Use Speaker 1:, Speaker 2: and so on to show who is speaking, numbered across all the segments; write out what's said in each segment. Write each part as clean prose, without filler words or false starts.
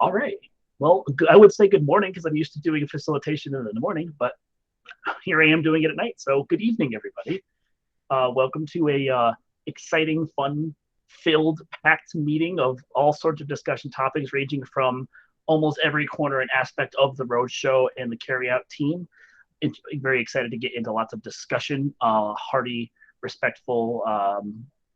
Speaker 1: All right. Well, I would say good morning because I'm used to doing a facilitation in the morning, but here I am doing it at night. So good evening, everybody. Welcome to a exciting, fun-filled, packed meeting of all sorts of discussion topics ranging from almost every corner and aspect of the Roadshow and the Carryout team. Very excited to get into lots of discussion, hearty, respectful,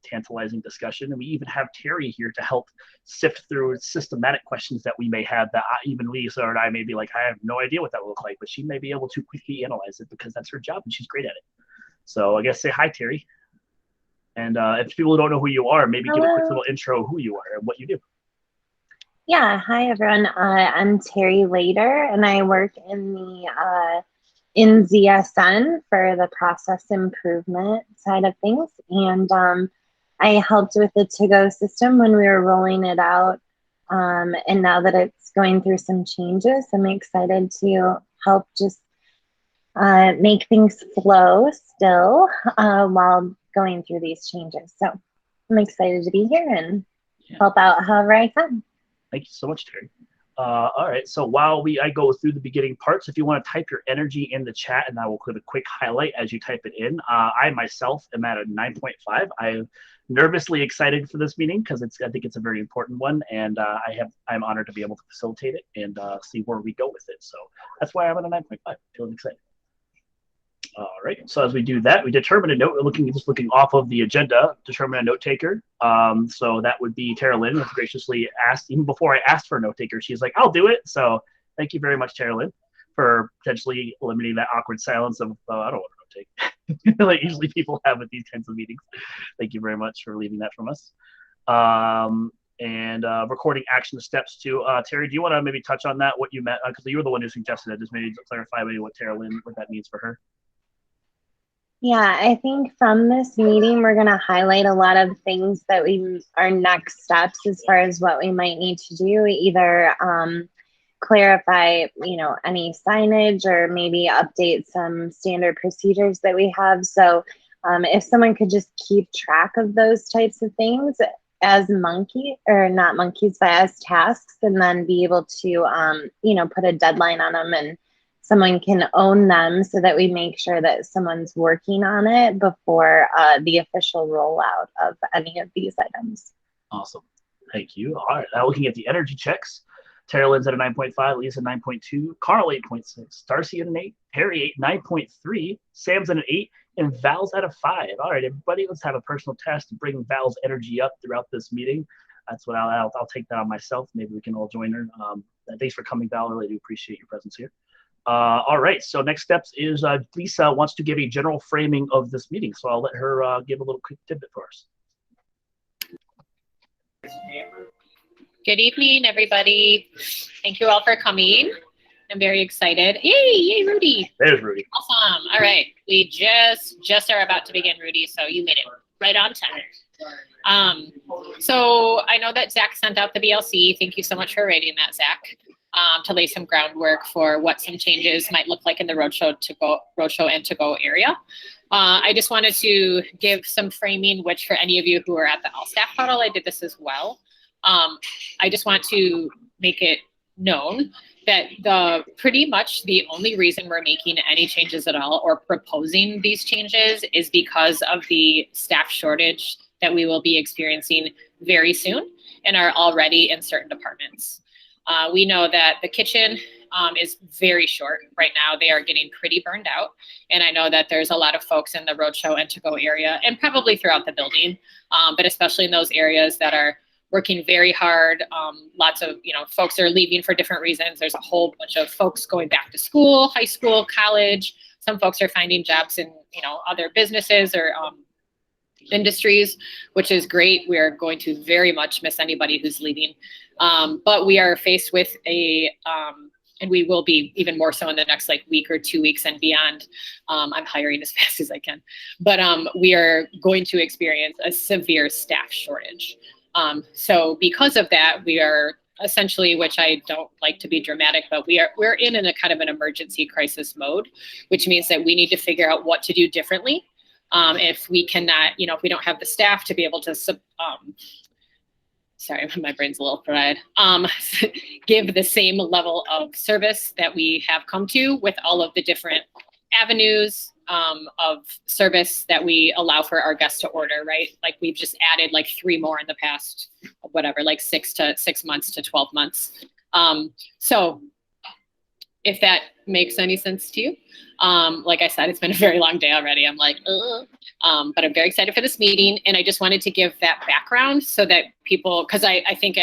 Speaker 1: tantalizing discussion. And we even have Terry here to help sift through systematic questions that we may have that even Lisa and I may be like, I have no idea what that will look like, but she may be able to quickly analyze it because that's her job and she's great at it. So I guess say hi, Terry. And if people don't know who you are, maybe give a quick little intro of who you are and what you do.
Speaker 2: Yeah, hi everyone. I'm Terry Lader, and I work in the in ZSN for the process improvement side of things. And I helped with the to-go system when we were rolling it out. And now that it's going through some changes, I'm excited to help just make things flow still while going through these changes. So I'm excited to be here and help out however I can.
Speaker 1: Thank you so much, Terry. All right, so while I go through the beginning parts, if you want to type your energy in the chat, and I will put a quick highlight as you type it in. I myself am at a 9.5. I'm nervously excited for this meeting because I think it's a very important one, and I'm honored to be able to facilitate it and see where we go with it. So that's why I'm at a 9.5. Feeling excited. All right. So as we do that, we determine a note. Looking off of the agenda, determine a note taker. So that would be Tara Lynn, who graciously asked, even before I asked for a note taker, she's like, "I'll do it." So thank you very much, Tara Lynn, for potentially eliminating that awkward silence of I don't want to note take, like usually people have at these kinds of meetings. Thank you very much for leaving that from us. And recording action steps too. Terry, do you want to maybe touch on that? What you meant? Because you were the one who suggested it. Just maybe clarify maybe what Tara Lynn, what that means for her.
Speaker 2: Yeah, I think from this meeting, we're going to highlight a lot of things that our next steps as far as what we might need to do, either clarify, any signage or maybe update some standard procedures that we have. So if someone could just keep track of those types of things as not monkeys, but as tasks, and then be able to, put a deadline on them and someone can own them so that we make sure that someone's working on it before the official rollout of any of these items.
Speaker 1: Awesome. Thank you. All right. Now looking at the energy checks, Tara Lynn's at a 9.5, Lisa 9.2, Carl 8.6, Darcy at an 8, Harry 8, 9.3, Sam's at an 8, and Val's at a 5. All right, everybody, let's have a personal test to bring Val's energy up throughout this meeting. That's what I'll take that on myself. Maybe we can all join her. Thanks for coming, Val. I really do appreciate your presence here. All right, so next steps is Lisa wants to give a general framing of this meeting, so I'll let her give a little quick tidbit for us.
Speaker 3: Good evening, everybody. Thank you all for coming. I'm very excited. Yay, Rudy.
Speaker 1: There's Rudy.
Speaker 3: Awesome. All right, we just are about to begin, Rudy, so you made it right on time. So I know that Zach sent out the BLC. Thank you so much for writing that, Zach. To lay some groundwork for what some changes might look like in the Roadshow and to-go area. I just wanted to give some framing, which for any of you who are at the all-staff huddle, I did this as well. I just want to make it known that pretty much the only reason we're making any changes at all or proposing these changes is because of the staff shortage that we will be experiencing very soon and are already in certain departments. We know that the kitchen is very short right now. They are getting pretty burned out. And I know that there's a lot of folks in the Roadshow and to-go area and probably throughout the building, but especially in those areas that are working very hard. Lots of, folks are leaving for different reasons. There's a whole bunch of folks going back to school, high school, college. Some folks are finding jobs in, other businesses or industries, which is great. We are going to very much miss anybody who's leaving. But we are faced with and we will be even more so in the next week or 2 weeks and beyond. I'm hiring as fast as I can, but we are going to experience a severe staff shortage. So because of that, we are essentially, which I don't like to be dramatic, but we're in a kind of an emergency crisis mode, which means that we need to figure out what to do differently. If we cannot, if we don't have the staff to be able to sorry, my brain's a little fried, give the same level of service that we have come to with all of the different avenues of service that we allow for our guests to order, right? Like we've just added like 3 more in the past, whatever, like 6 months to 12 months. So if that makes any sense to you, like I said, it's been a very long day already. I'm like, ugh. But I'm very excited for this meeting. And I just wanted to give that background so that people, because I think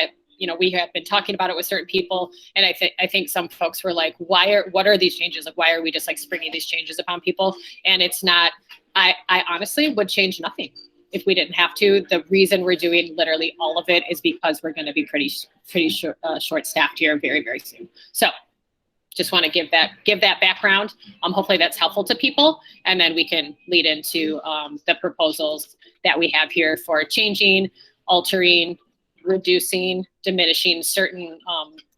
Speaker 3: we have been talking about it with certain people, and I think some folks were like, what are these changes? Like, why are we just like springing these changes upon people? And it's not, I honestly would change nothing if we didn't have to. The reason we're doing literally all of it is because we're going to be pretty short staffed here very, very soon. So just want to give that background. Hopefully that's helpful to people, and then we can lead into the proposals that we have here for changing, altering, reducing, diminishing certain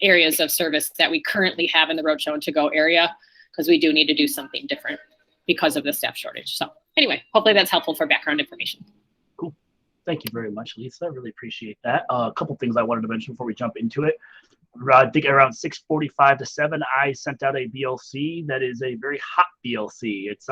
Speaker 3: areas of service that we currently have in the Roadshow and to-go area, because we do need to do something different because of the staff shortage. So anyway, hopefully that's helpful for background information.
Speaker 1: Cool. Thank you very much, Lisa. I really appreciate that. A couple things I wanted to mention before we jump into it. I think around 6:45 to 7, I sent out a BLC that is a very hot BLC. It's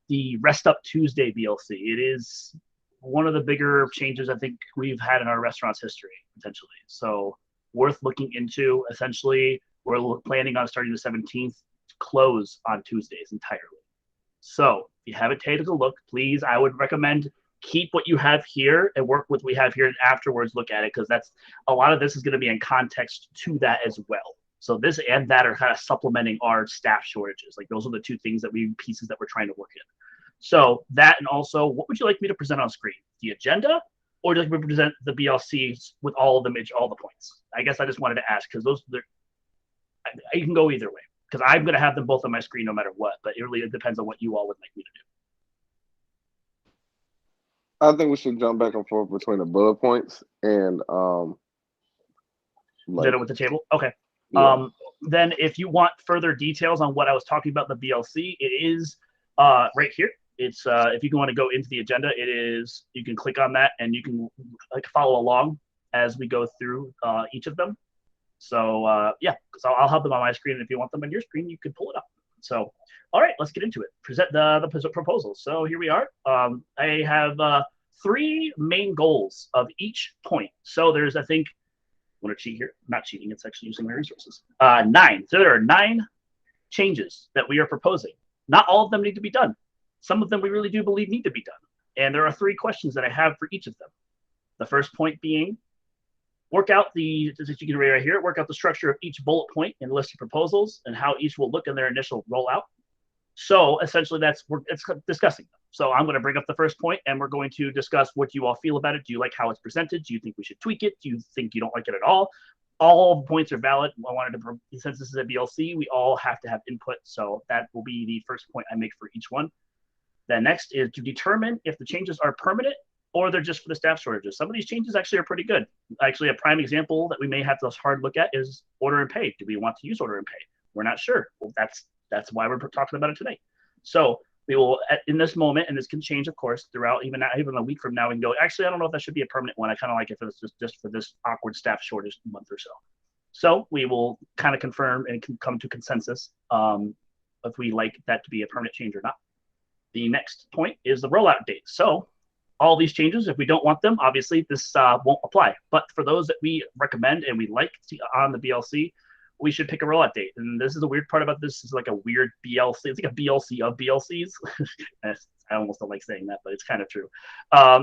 Speaker 1: the Rest Up Tuesday BLC. It is one of the bigger changes I think we've had in our restaurant's history, potentially. So worth looking into. Essentially, we're planning on starting the 17th to close on Tuesdays entirely. So if you haven't taken a look, please, I would recommend keep what you have here and work with what we have here, and afterwards look at it, because that's a lot of this is going to be in context to that as well. So this and that are kind of supplementing our staff shortages. Like those are the two things pieces that we're trying to work in. So that, and also, what would you like me to present on screen? The agenda, or do you like me to present the BLCs with all of them, all the points? I guess I just wanted to ask, because you can go either way, because I'm going to have them both on my screen no matter what, but it depends on what you all would like me to do.
Speaker 4: I think we should jump back and forth between the bullet points and
Speaker 1: Did it with the table? Okay.
Speaker 4: Yeah.
Speaker 1: Then if you want further details on what I was talking about, the BLC, it is right here. It's if you want to go into the agenda, you can click on that and you can follow along as we go through each of them. So yeah, because I'll have them on my screen, and if you want them on your screen, you can pull it up. So all right, let's get into it. Present the proposals. So here we are. I have 3 main goals of each point. So there's, I think, I want to cheat here. Not cheating. It's actually using my resources. 9. So there are 9 changes that we are proposing. Not all of them need to be done. Some of them we really do believe need to be done. And there are 3 questions that I have for each of them. The first point being, work out you can read right here, work out the structure of each bullet point in the list of proposals and how each will look in their initial rollout. So essentially it's discussing them. So I'm going to bring up the first point, and we're going to discuss what you all feel about it. Do you like how it's presented? Do you think we should tweak it? Do you think you don't like it at all? All points are valid. Since this is a BLC, we all have to have input. So that will be the first point I make for each one. Then next is to determine if the changes are permanent or they're just for the staff shortages. Some of these changes actually are pretty good. Actually, a prime example that we may have to hard look at is order and pay. Do we want to use order and pay? We're not sure. Well, that's why we're talking about it today. So we will, in this moment, and this can change, of course, throughout even a week from now, we can go, actually, I don't know if that should be a permanent one. I kind of like it if it's just for this awkward staff shortage month or so. So we will kind of confirm and come to consensus if we like that to be a permanent change or not. The next point is the rollout date. So all these changes, if we don't want them, obviously this won't apply. But for those that we recommend and we like on the BLC, we should pick a rollout date. And this is the weird part about this, is like a weird BLC. It's like a BLC of BLCs. I almost don't like saying that, but it's kind of true.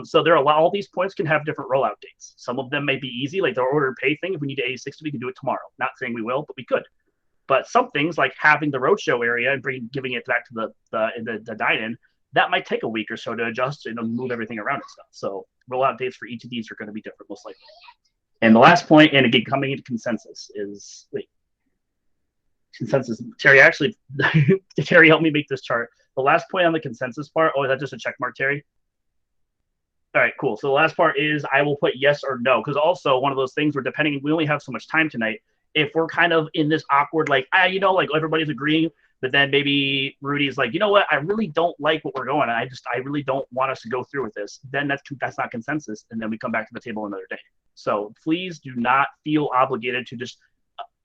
Speaker 1: So all these points can have different rollout dates. Some of them may be easy, like the order and pay thing. If we need to 86, we can do it tomorrow. Not saying we will, but we could. But some things like having the Roadshow area and giving it back to the dine-in, that might take a week or so to adjust and move everything around and stuff. So rollout dates for each of these are going to be different, most likely. And the last point, and again, coming into consensus, is consensus. Terry, actually, Terry helped me make this chart. The last point on the consensus part, is that just a check mark, Terry? All right, cool. So the last part is I will put yes or no, because also one of those things where we only have so much time tonight. If we're kind of in this awkward, like everybody's agreeing, But then maybe Rudy's like, you know what, I really don't like what we're going. I really don't want us to go through with this. Then that's not consensus, and then we come back to the table another day. So please do not feel obligated to just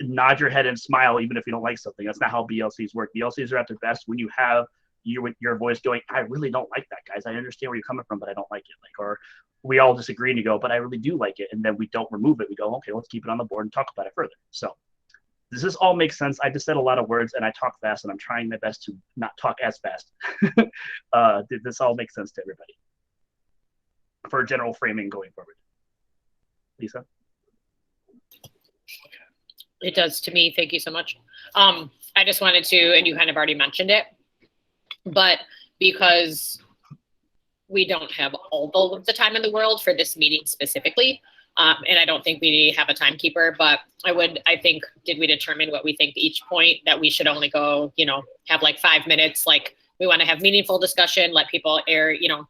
Speaker 1: nod your head and smile even if you don't like something. That's not how BLCs work. BLCs are at their best when you have your voice going, I really don't like that, guys. I understand where you're coming from, but I don't like it. Like, or we all disagree and you go, but I really do like it. And then we don't remove it. We go, okay, let's keep it on the board and talk about it further. So does this all make sense? I just said a lot of words and I talk fast, and I'm trying my best to not talk as fast. Did this all make sense to everybody for general framing going forward? Lisa?
Speaker 3: It does to me. Thank you so much. I just wanted to, and you kind of already mentioned it, but because we don't have all of the time in the world for this meeting specifically, and I don't think we have a timekeeper, but I think, did we determine what we think each point that we should only go, have like 5 minutes? Like, we want to have meaningful discussion, let people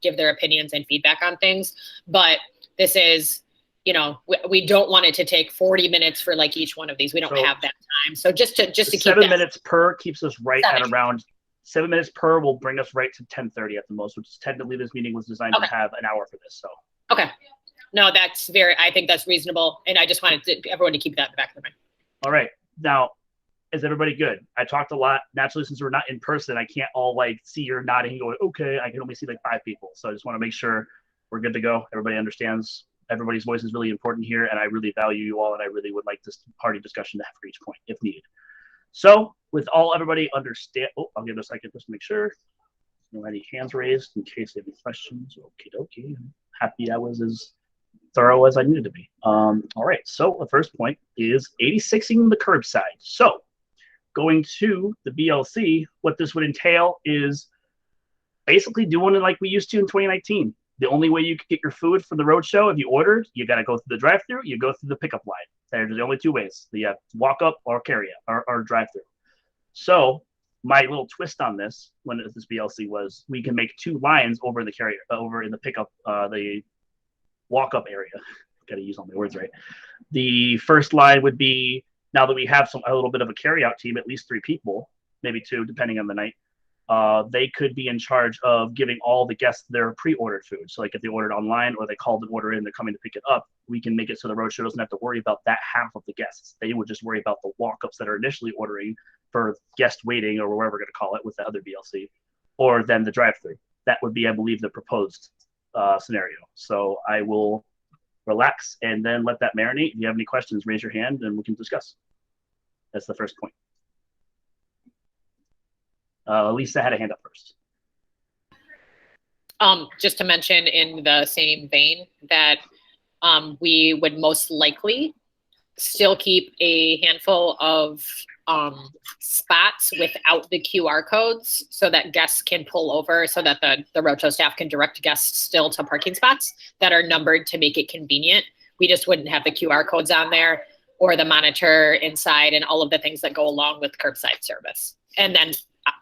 Speaker 3: give their opinions and feedback on things. But this is, we don't want it to take 40 minutes for like each one of these. We don't have that time. So just to keep
Speaker 1: 7 minutes per keeps us right at around 7 minutes per will bring us right to 10:30 at the most, which is technically this meeting was designed to have an hour for this. So
Speaker 3: okay, no, I think that's reasonable, and I just wanted everyone to keep that in the back of their mind.
Speaker 1: All right, now is everybody good? I talked a lot. Naturally, since we're not in person, I can't all like see you're nodding and going, okay. I can only see like 5 people, so I just want to make sure we're good to go. Everybody understands. Everybody's voice is really important here, and I really value you all, and I really would like this party discussion to have for each point if needed. So with everybody understand, I'll give it a second just to make sure. No any hands raised in case you have any questions. Okie dokie. I'm happy I was as thorough as I needed to be. All right, so the first point is 86ing the curbside. So going to the BLC, what this would entail is basically doing it like we used to in 2019. The only way you could get your food from the Roadshow, if you ordered, you got to go through the drive-through, you go through the pickup line. There's the only 2 ways. You have walk up or Carryout or drive-through. So my little twist on this, when this BLC was, we can make 2 lines over the over in the pickup, the walk-up area. Got to use all my words right. The first line would be, now that we have a little bit of a Carryout team, at least 3 people, maybe 2, depending on the night. They could be in charge of giving all the guests their pre-ordered food. So like if they ordered online or they called an order in, they're coming to pick it up, we can make it so the Roadshow doesn't have to worry about that half of the guests. They would just worry about the walk-ups that are initially ordering for guest waiting or whatever we're going to call it with the other BLC, or then the drive-through. That would be, I believe, the proposed scenario. So I will relax and then let that marinate. If you have any questions, raise your hand and we can discuss. That's the first point. Lisa had a hand up first.
Speaker 3: Just to mention in the same vein that we would most likely still keep a handful of spots without the QR codes so that guests can pull over, so that the Roadshow staff can direct guests still to parking spots that are numbered to make it convenient. We just wouldn't have the QR codes on there or the monitor inside and all of the things that go along with curbside service. And then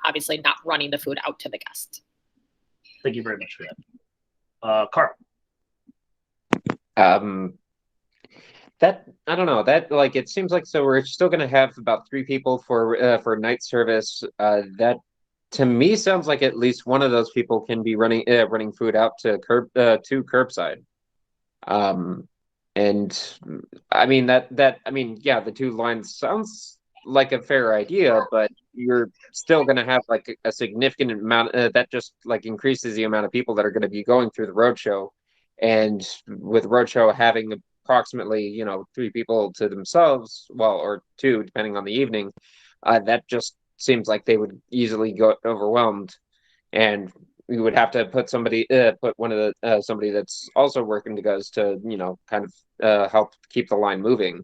Speaker 3: obviously not running the food out to the guests.
Speaker 1: Thank you very much for that. Carl.
Speaker 5: That, I don't know, that, like, it seems like, so we're still going to have about 3 people for night service. That to me sounds like at least one of those people can be running food out to curbside. And I mean yeah, the 2 lines sounds like a fair idea, but you're still going to have like a significant amount that just like increases the amount of people that are going to be going through the Roadshow. And with Roadshow having approximately 3 people to themselves, well, or 2 depending on the evening, that just seems like they would easily go overwhelmed, and we would have to put somebody somebody that's also working to kind of help keep the line moving.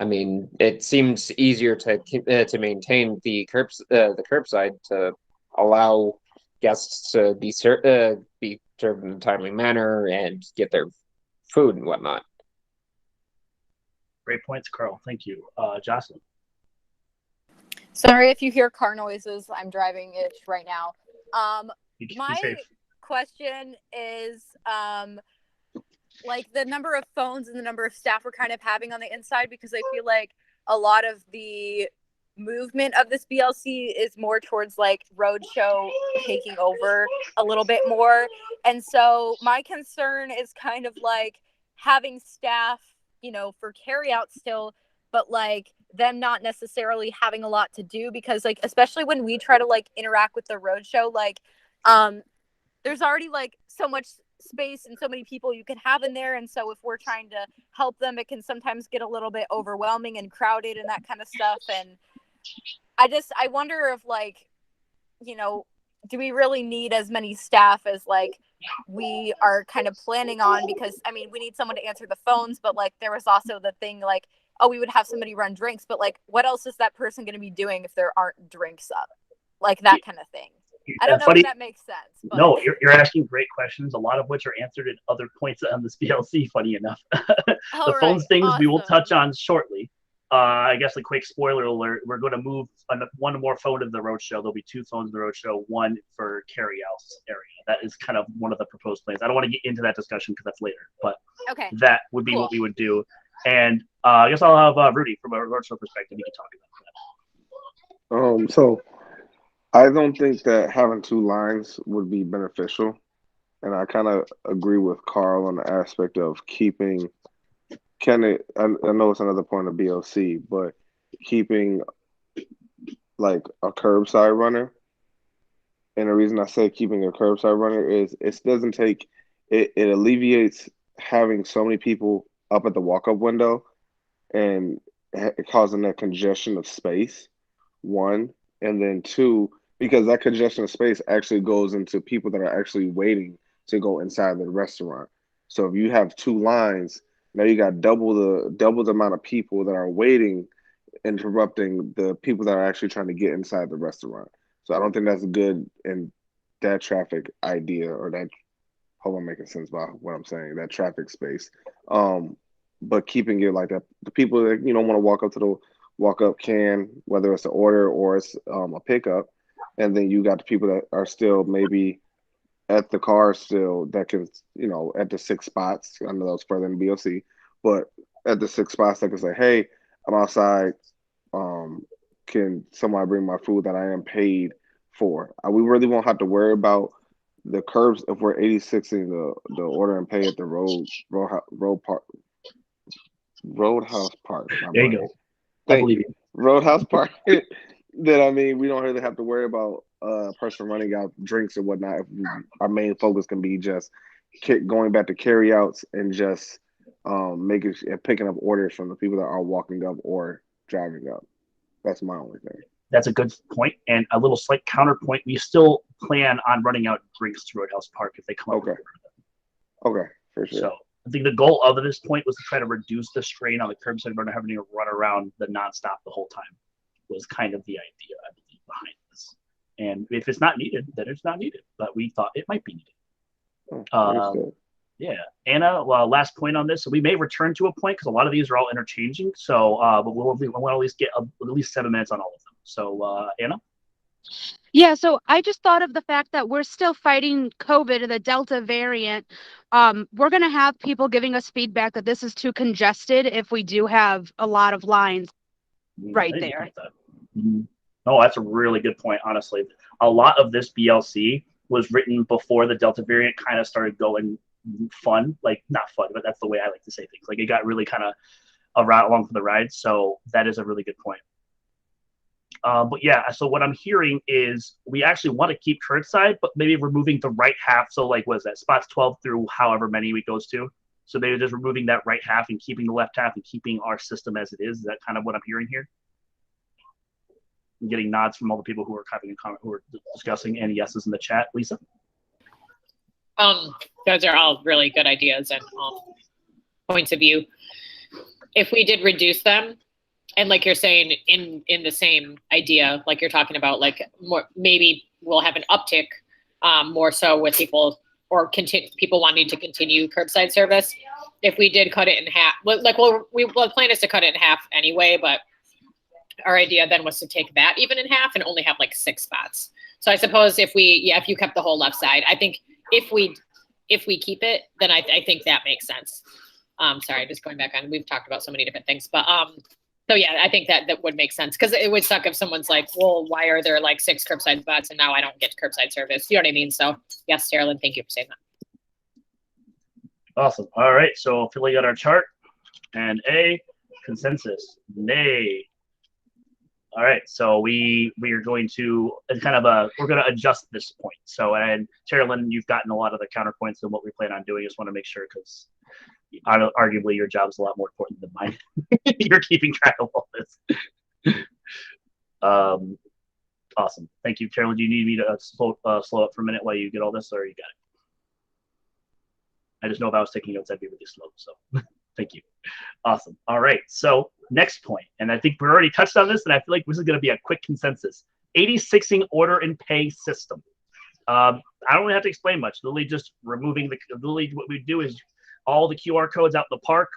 Speaker 5: I mean, it seems easier to maintain the curbside to allow guests to be served in a timely manner and get their food and whatnot.
Speaker 1: Great points, Carl. Thank you. Jocelyn.
Speaker 6: Sorry if you hear car noises. I'm driving-ish right now. My question is, like the number of phones and the number of staff we're kind of having on the inside, because I feel like a lot of the movement of this BLC is more towards like Roadshow taking over a little bit more. And so my concern is kind of like having staff, you know, for Carryout still, but like them not necessarily having a lot to do, because like, especially when we try to like interact with the Roadshow, like there's already like so much space and so many people you can have in there, and so if we're trying to help them, it can sometimes get a little bit overwhelming and crowded and that kind of stuff. And I wonder if like, you know, do we really need as many staff as like we are kind of planning on? Because I mean, we need someone to answer the phones, but like there was also the thing like, oh, we would have somebody run drinks, but like what else is that person going to be doing if there aren't drinks up, like that kind of thing. I don't know if that makes sense. But.
Speaker 1: No, you're asking great questions, a lot of which are answered in other points on this BLC, funny enough. The phones things we will touch on shortly. I guess a quick spoiler alert, we're going to move one more phone to the Roadshow. There'll be 2 phones in the Roadshow, 1 for Carryout's area. That is kind of one of the proposed plans. I don't want to get into that discussion because that's later, but that would be what we would do. And I guess I'll have Rudy from a Roadshow perspective. You can talk about that.
Speaker 4: So I don't think that having 2 lines would be beneficial. And I kind of agree with Carl on the aspect of keeping, I know it's another point of BLC, but keeping like a curbside runner. And the reason I say keeping a curbside runner is it alleviates having so many people up at the walk-up window and causing that congestion of space, 1. And then 2, because that congestion of space actually goes into people that are actually waiting to go inside the restaurant. So if you have 2 lines, now you got double the amount of people that are waiting, interrupting the people that are actually trying to get inside the restaurant. So I don't think that's good in that traffic idea, or that, hope I'm making sense about what I'm saying, that traffic space. But keeping it like that, the people that want to walk up to the walk-up can, whether it's an order or it's a pickup, and then you got the people that are still maybe at the car still that can, at the 6 spots. I know that was further in BLC, but at the 6 spots, they can say, "Hey, I'm outside. Can somebody bring my food that I am paid for?" We really won't have to worry about the curbs if we're 86ing the order and pay at the Roadhouse Park.
Speaker 1: There you go. I believe you.
Speaker 4: Roadhouse Park. That we don't really have to worry about a person running out drinks or whatnot. If our main focus can be just going back to carryouts and just making and picking up orders from the people that are walking up or driving up. That's my only thing.
Speaker 1: That's a good point. And a little slight counterpoint, we still plan on running out drinks to Roadhouse Park if they come up with them.
Speaker 4: Okay, for sure.
Speaker 1: So I think the goal of this point was to try to reduce the strain on the curbside runner having to run around the nonstop the whole time, was kind of the idea, I believe, behind this. And if it's not needed, then it's not needed. But we thought it might be needed. Yeah. Anna, last point on this. So we may return to a point because a lot of these are all interchanging. So, but we'll at least get at least 7 minutes on all of them. So, Anna?
Speaker 7: Yeah, so I just thought of the fact that we're still fighting COVID, the Delta variant. We're going to have people giving us feedback that this is too congested if we do have a lot of lines right there.
Speaker 1: Oh, that's a really good point, honestly. A lot of this BLC was written before the Delta variant kind of started going fun. Like, not fun, but that's the way I like to say things. Like, it got really kind of along for the ride. So that is a really good point. But yeah, so what I'm hearing is we actually want to keep curbside, but maybe removing the right half. So like, what is that? Spots 12 through however many it goes to. So maybe just removing that right half and keeping the left half and keeping our system as it is. Is that kind of what I'm hearing here? I'm getting nods from all the people who are having a comment, who are discussing, and yeses in the chat. Lisa?
Speaker 3: Those are all really good ideas and points of view. If we did reduce them, and like you're saying, in the same idea, like you're talking about, like more, maybe we'll have an uptick more so with people or people wanting to continue curbside service. If we did cut it in half, the plan is to cut it in half anyway, but our idea then was to take that even in half and only have like 6 spots. So I suppose if you kept the whole left side, I think if we keep it, then I think that makes sense. Sorry, just going back on, we've talked about so many different things, but So yeah, I think that would make sense because it would suck if someone's like, well, why are there like 6 curbside spots and now I don't get curbside service? You know what I mean? So yes, Carolyn, thank you for saying that.
Speaker 1: Awesome. All right. So filling out our chart and A, consensus, nay. All right. So we are going to we're going to adjust this point. So, and Carolyn, you've gotten a lot of the counterpoints and what we plan on doing. Just want to make sure because arguably your job's a lot more important than mine. You're keeping track of all this. Awesome. Thank you, Carolyn. Do you need me to slow up for a minute while you get all this, or you got it? I just know if I was taking notes, I'd be really slow. So thank you. Awesome. All right. So next point, and I think we already touched on this, and I feel like this is going to be a quick consensus. 86ing order and pay system. I don't really have to explain much. Literally just removing literally what we do is all the QR codes out in the park.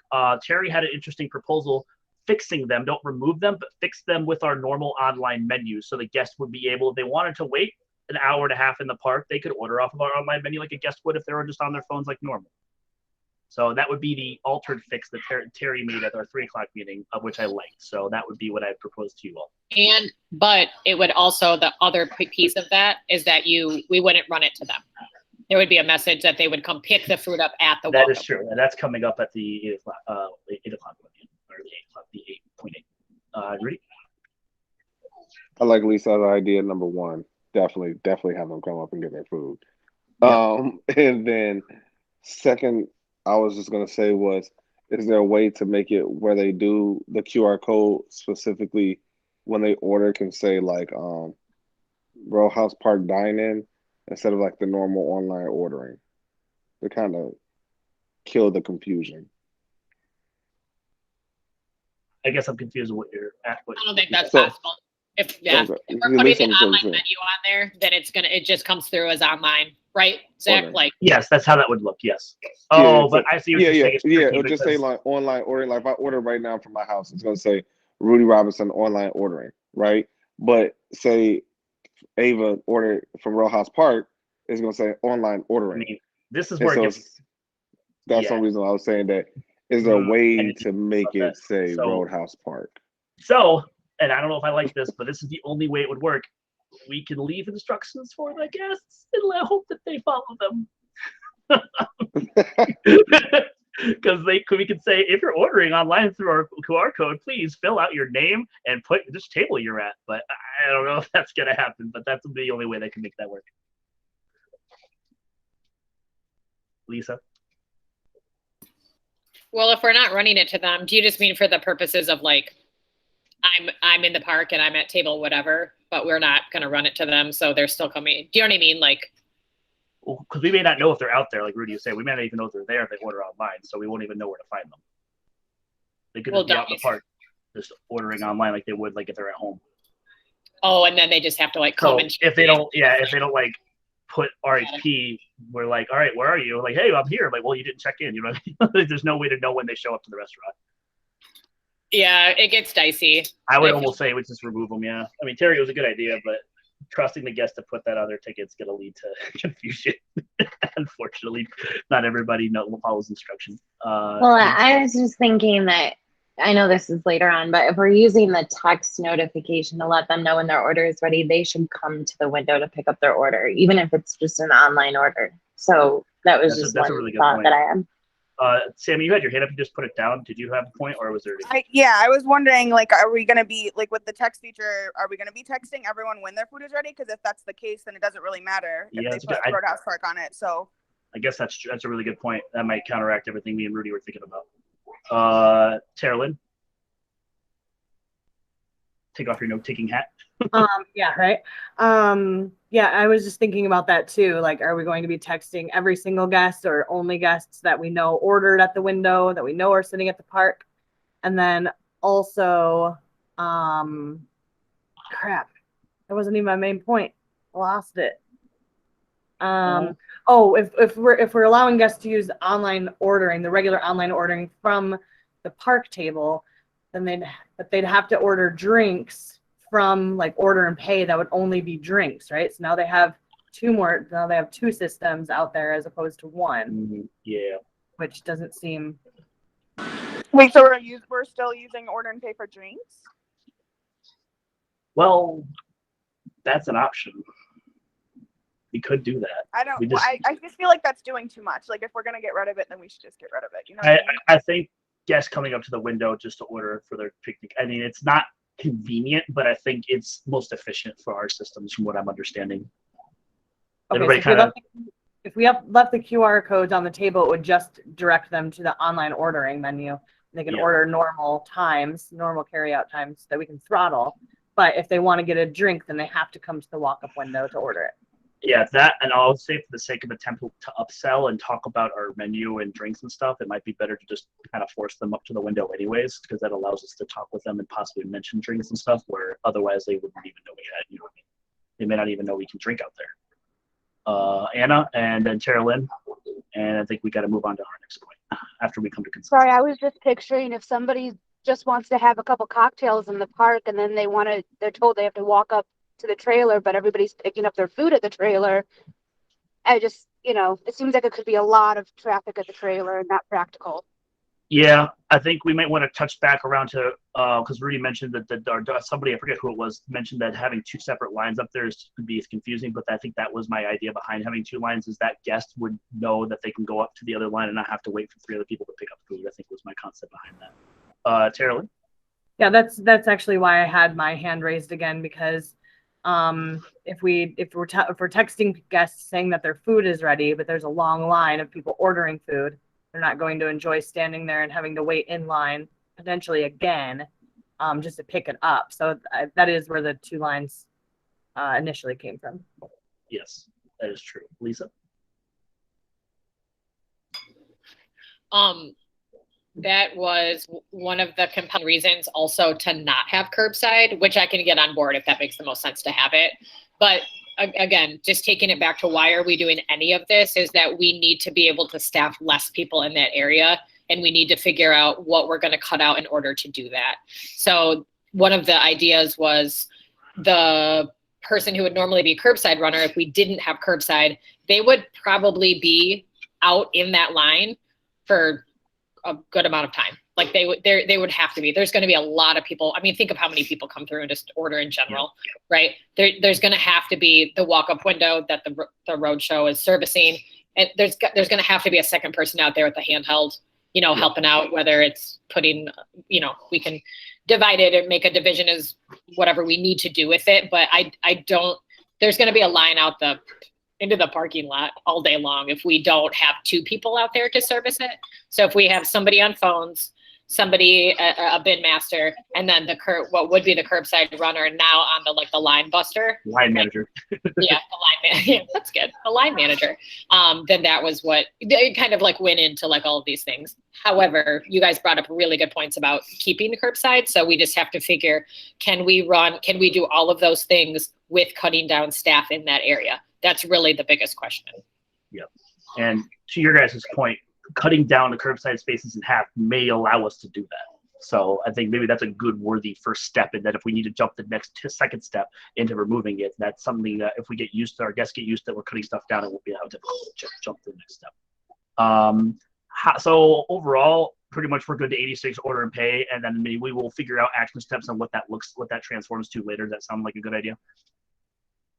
Speaker 1: Terry had an interesting proposal fixing them. Don't remove them, but fix them with our normal online menu so the guests would be able, if they wanted to wait an hour and a half in the park, they could order off of our online menu like a guest would if they were just on their phones like normal. So that would be the altered fix that Terry made at our 3 o'clock meeting, of which I liked. So that would be what I proposed to you all.
Speaker 3: But it would also, the other piece of that is that we wouldn't run it to them. There would be a message that they would come pick the food up at the
Speaker 1: That is true. And that's coming up at the 8 o'clock meeting, or the 8 o'clock, the 8.8. Rudy?
Speaker 4: I like Lisa's idea number one. Definitely have them come up and get their food.
Speaker 1: Yep.
Speaker 4: And then second, I was just gonna say is there a way to make it where they do the QR code specifically when they order can say like Roadhouse Park Dine-In instead of like the normal online ordering to kind of kill the confusion?
Speaker 3: I guess I'm confused with what you're at. I don't think that's possible. If we're putting an online menu on there, then it just comes through as online, right, Zach? Okay. Like
Speaker 1: yes, that's how that would look. Yes. Oh, but I see what you're saying.
Speaker 4: It'll just say like online ordering. Like if I order right now from my house, it's gonna say Rudy Robinson online ordering, right? But say Ava ordered from Roadhouse Park, it's gonna say online ordering.
Speaker 1: I mean, this is where it gets.
Speaker 4: That's some reason I was saying that. Is there a way to make it say Roadhouse Park?
Speaker 1: So. And I don't know if I like this, but this is the only way it would work. We can leave instructions for the guests and hope that they follow them. Because we could say, if you're ordering online through our QR code, please fill out your name and put this table you're at. But I don't know if that's going to happen, but that's the only way they can make that work. Lisa?
Speaker 3: Well, if we're not running it to them, do you just mean for the purposes of like, I'm in the park and I'm at table whatever, but we're not going to run it to them, so they're still coming. Do you know what I mean? Like,
Speaker 1: because we may not know if they're out there, like Rudy was saying. We may not even know if they're there if they order online, so we won't even know where to find them. They could just be out in the park, just ordering online like they would, like if they're at home.
Speaker 3: Oh, and then they just have to like come and
Speaker 1: if they don't like put RHP, we're like, all right, where are you? Like, hey, I'm here. I'm like, well, you didn't check in. You know what I mean? There's no way to know when they show up to the restaurant.
Speaker 3: Yeah, it gets dicey.
Speaker 1: I would almost say we just remove them. Yeah, I mean, Terry, it was a good idea, but trusting the guests to put that on their ticket's going to lead to confusion. Unfortunately, not everybody follows instructions.
Speaker 2: Well, I was just thinking that, I know this is later on, but if we're using the text notification to let them know when their order is ready, they should come to the window to pick up their order, even if it's just an online order. So that was just one thought that I had.
Speaker 1: Sammy, you had your hand up. You just put it down. Did you have a point, or was there?
Speaker 8: I was wondering, like, are we going to be, like, with the text feature, are we going to be texting everyone when their food is ready? Because if that's the case, then it doesn't really matter if they put Roadhouse Park on it. So
Speaker 1: I guess that's a really good point. That might counteract everything me and Rudy were thinking about. Terralyn, take off your note-taking hat.
Speaker 9: Yeah, right. Yeah, I was just thinking about that too. Like, are we going to be texting every single guest or only guests that we know ordered at the window, that we know are sitting at the park? And then also, crap, that wasn't even my main point. I lost it. If we're allowing guests to use online ordering, the regular online ordering from the park table, then they'd have to order drinks from like order and pay. That would only be drinks, right? So now they have two systems out there as opposed to one.
Speaker 1: Yeah.
Speaker 9: Which doesn't seem
Speaker 8: Wait, so we're still using order and pay for drinks?
Speaker 1: Well, that's an option. We could do that.
Speaker 8: I just feel like that's doing too much. Like if we're gonna get rid of it, then we should just get rid of it. You know what I mean?
Speaker 1: I think guests coming up to the window just to order for their picnic. I mean, it's not convenient, but I think it's most efficient for our systems, from what I'm understanding.
Speaker 9: Okay, so if we have left the QR codes on the table, it would just direct them to the online ordering menu. They can order normal carryout times that we can throttle. But if they want to get a drink, then they have to come to the walk-up window to order it.
Speaker 1: Yeah, that, and I'll say for the sake of attempt to upsell and talk about our menu and drinks and stuff, it might be better to just kind of force them up to the window anyways, because that allows us to talk with them and possibly mention drinks and stuff where otherwise they wouldn't even know we had, you know what I mean? They may not even know we can drink out there. Anna and then Tara Lynn, and I think we got to move on to our next point after we come to consensus.
Speaker 7: Sorry, I was just picturing if somebody just wants to have a couple cocktails in the park and then they're told they have to walk up to the trailer, but everybody's picking up their food at the trailer. I just, it seems like it could be a lot of traffic at the trailer and not practical.
Speaker 1: Yeah, I think we might want to touch back around to, because Rudy mentioned that somebody, I forget who it was, mentioned that having two separate lines up there could be confusing, but I think that was my idea behind having two lines, is that guest would know that they can go up to the other line and not have to wait for three other people to pick up food. I think was my concept behind that. Tara Lynn?
Speaker 9: Yeah, that's actually why I had my hand raised again, because if we're texting guests saying that their food is ready, but there's a long line of people ordering food, they're not going to enjoy standing there and having to wait in line potentially again, just to pick it up. So that is where the two lines initially came from.
Speaker 1: Yes, that is true. Lisa?
Speaker 3: That was one of the compelling reasons also to not have curbside, which I can get on board if that makes the most sense to have it. But again, just taking it back to why are we doing any of this is that we need to be able to staff less people in that area, and we need to figure out what we're going to cut out in order to do that. So one of the ideas was the person who would normally be curbside runner, if we didn't have curbside, they would probably be out in that line for a good amount of time. Like they would have to be. There's going to be a lot of people. I mean, think of how many people come through and just order in general, right? There's going to have to be the walk-up window that the Roadshow is servicing, and there's going to have to be a second person out there with a handheld, helping out. Whether it's putting, we can divide it and make a division as whatever we need to do with it. But I don't. There's going to be a line out into the parking lot all day long if we don't have two people out there to service it. So if we have somebody on phones, somebody, a bin master, and then what would be the curbside runner now on the line buster.
Speaker 1: Line manager.
Speaker 3: Yeah, the line manager. That's good. The line manager. Then that was what it kind of went into all of these things. However, you guys brought up really good points about keeping the curbside. So we just have to figure, can we do all of those things with cutting down staff in that area? That's really the biggest question.
Speaker 1: Yep. And to your guys' point, cutting down the curbside spaces in half may allow us to do that. So I think maybe that's a good, worthy first step, and that if we need to jump the second step into removing it, that's something that if we get used to, our guests get used to, we're cutting stuff down, it won't be how difficult to jump to the next step. So overall, pretty much we're good to 86 order and pay, and then maybe we will figure out action steps on what that transforms to later. Does that sound like a good idea?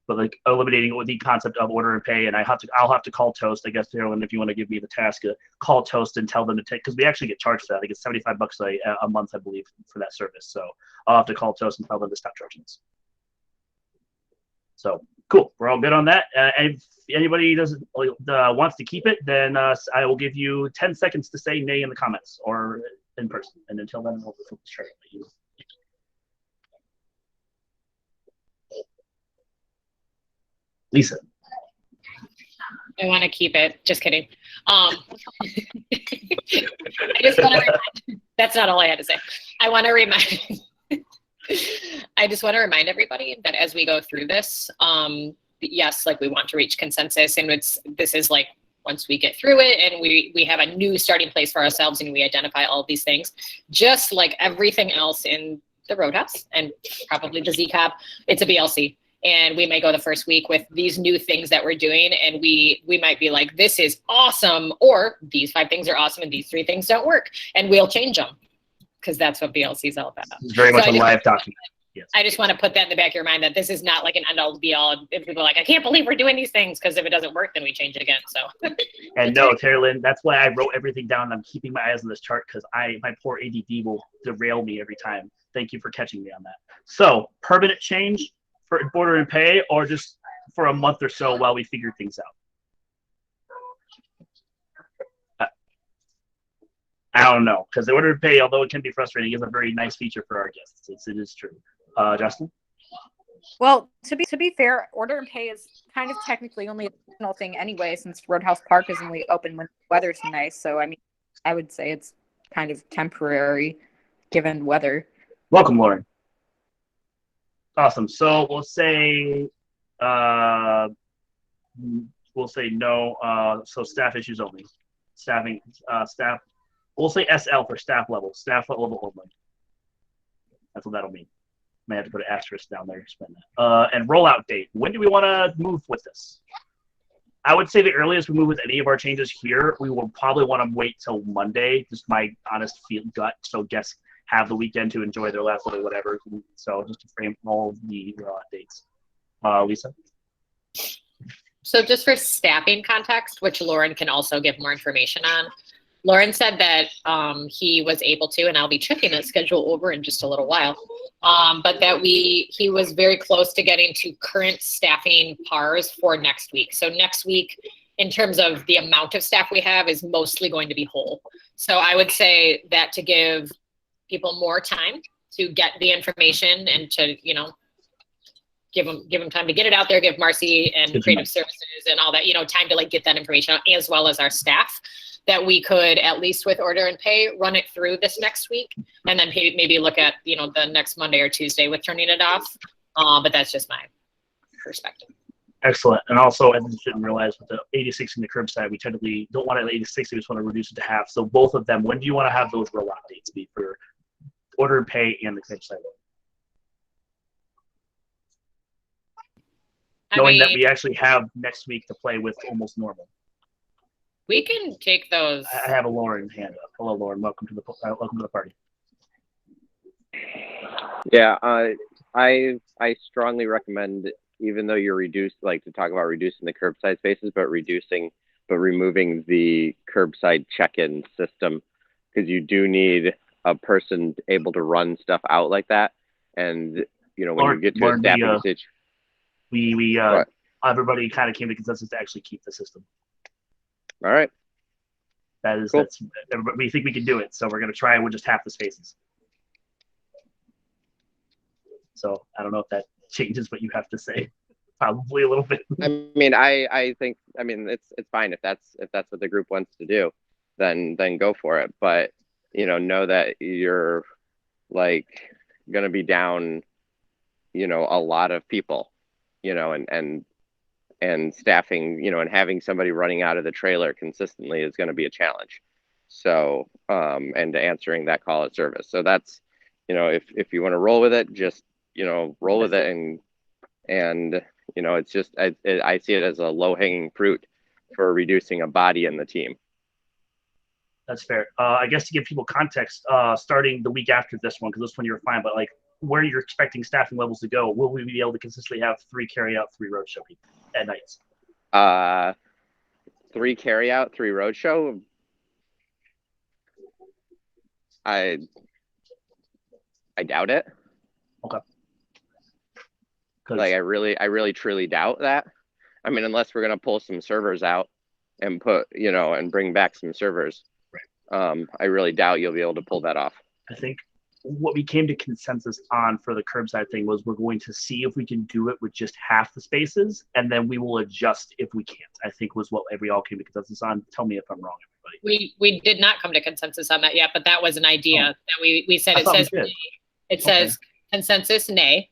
Speaker 1: But eliminating the concept of order and pay, and I'll have to call Toast, I guess, Carolyn, if you want to give me the task, call Toast and tell them to take, because we actually get charged for that. I think it's $75 a month, I believe, for that service. So I'll have to call Toast and tell them to stop charging us. So cool, we're all good on that. If anybody wants to keep it, then I will give you 10 seconds to say nay in the comments or in person, and until then, we'll flip the chart. Lisa.
Speaker 3: I want to keep it. Just kidding. I just want to remind, that's not all I had to say. I just want to remind everybody that as we go through this, yes, we want to reach consensus, and this is once we get through it and we have a new starting place for ourselves and we identify all of these things, just like everything else in the Roadhouse and probably the Z-Cab, it's a BLC. And we may go the first week with these new things that we're doing, and we might be like, this is awesome, or these 5 things are awesome and these 3 things don't work, and we'll change them. because that's what BLC is all about.
Speaker 1: It's very much a live document. Yes.
Speaker 3: I just want to put that in the back of your mind that this is not like an end all be all. If people are like, I can't believe we're doing these things, because if it doesn't work, then we change it again. So.
Speaker 1: And no, Terry Lynn, that's why I wrote everything down. I'm keeping my eyes on this chart because my poor ADD will derail me every time. Thank you for catching me on that. So permanent change for order and pay, or just for a month or so while we figure things out? I don't know, because the order and pay, although it can be frustrating, is a very nice feature for our guests. It is true. Justin?
Speaker 6: Well, to be fair, order and pay is kind of technically only a seasonal thing anyway, since Roadhouse Park is only open when the weather's nice. So, I mean, I would say it's kind of temporary given weather.
Speaker 1: Welcome, Lauren. Awesome. So we'll say no. So staff issues only. Staff. We'll say SL for staff level only. That's what that'll mean. May have to put an asterisk down there to explain that. And rollout date. When do we want to move with this? I would say the earliest we move with any of our changes here, we will probably want to wait till Monday. Just my honest gut. So guests have the weekend to enjoy their last little whatever. So just to frame all of the dates. Lisa?
Speaker 3: So just for staffing context, which Lauren can also give more information on, Lauren said that he was able to, and I'll be checking that schedule over in just a little while, but that he was very close to getting to current staffing pars for next week. So next week, in terms of the amount of staff we have, is mostly going to be whole. So I would say that to give people more time to get the information and to, give them time to get it out there, give Marcy and creative services and all that, time to get that information out, as well as our staff, that we could, at least with order and pay, run it through this next week, and then maybe look at, the next Monday or Tuesday with turning it off. But that's just my perspective.
Speaker 1: Excellent. And also, I didn't realize with the 86 in the curbside, we technically don't want it at 86, we just want to reduce it to half. So both of them, when do you want to have those rollout dates be for order and pay and the curbside? Knowing that we actually have next week to play with almost normal.
Speaker 3: We can take those.
Speaker 1: I have a Lauren hand up. Hello, Lauren. Welcome to the party.
Speaker 5: Yeah, I strongly recommend, even though you're to talk about reducing the curbside spaces, but removing the curbside check-in system, because you do need a person able to run stuff out like that. And when you get to a staffing usage,
Speaker 1: everybody kind of came to consensus to actually keep the system.
Speaker 5: All right.
Speaker 1: Cool. We think we can do it, so we're going to try with just half the spaces. So I don't know if that changes what you have to say. Probably a little bit.
Speaker 5: I mean, I think it's fine if that's what the group wants to do, then go for it. But know that you're going to be down, a lot of people, and staffing, and having somebody running out of the trailer consistently is going to be a challenge. So, and answering that call of service. So that's, if you want to roll with it, just, roll with it. And it's just, I see it as a low hanging fruit for reducing a body in the team.
Speaker 1: That's fair. I guess to give people context, starting the week after this one, because this one you're fine, but where you're expecting staffing levels to go, will we be able to consistently have 3 Carryout, 3 Roadshow people at nights?
Speaker 5: 3 Carryout, 3 Roadshow. I doubt it.
Speaker 1: Okay.
Speaker 5: I really truly doubt that. I mean, unless we're gonna pull some servers out and put, and bring back some servers.
Speaker 1: Right.
Speaker 5: I really doubt you'll be able to pull that off.
Speaker 1: I think what we came to consensus on for the curbside thing was we're going to see if we can do it with just half the spaces, and then we will adjust if we can't. I think was what we all came to consensus on. Tell me if I'm wrong, everybody.
Speaker 3: We did not come to consensus on that yet, but that was an idea that we said. It says consensus nay,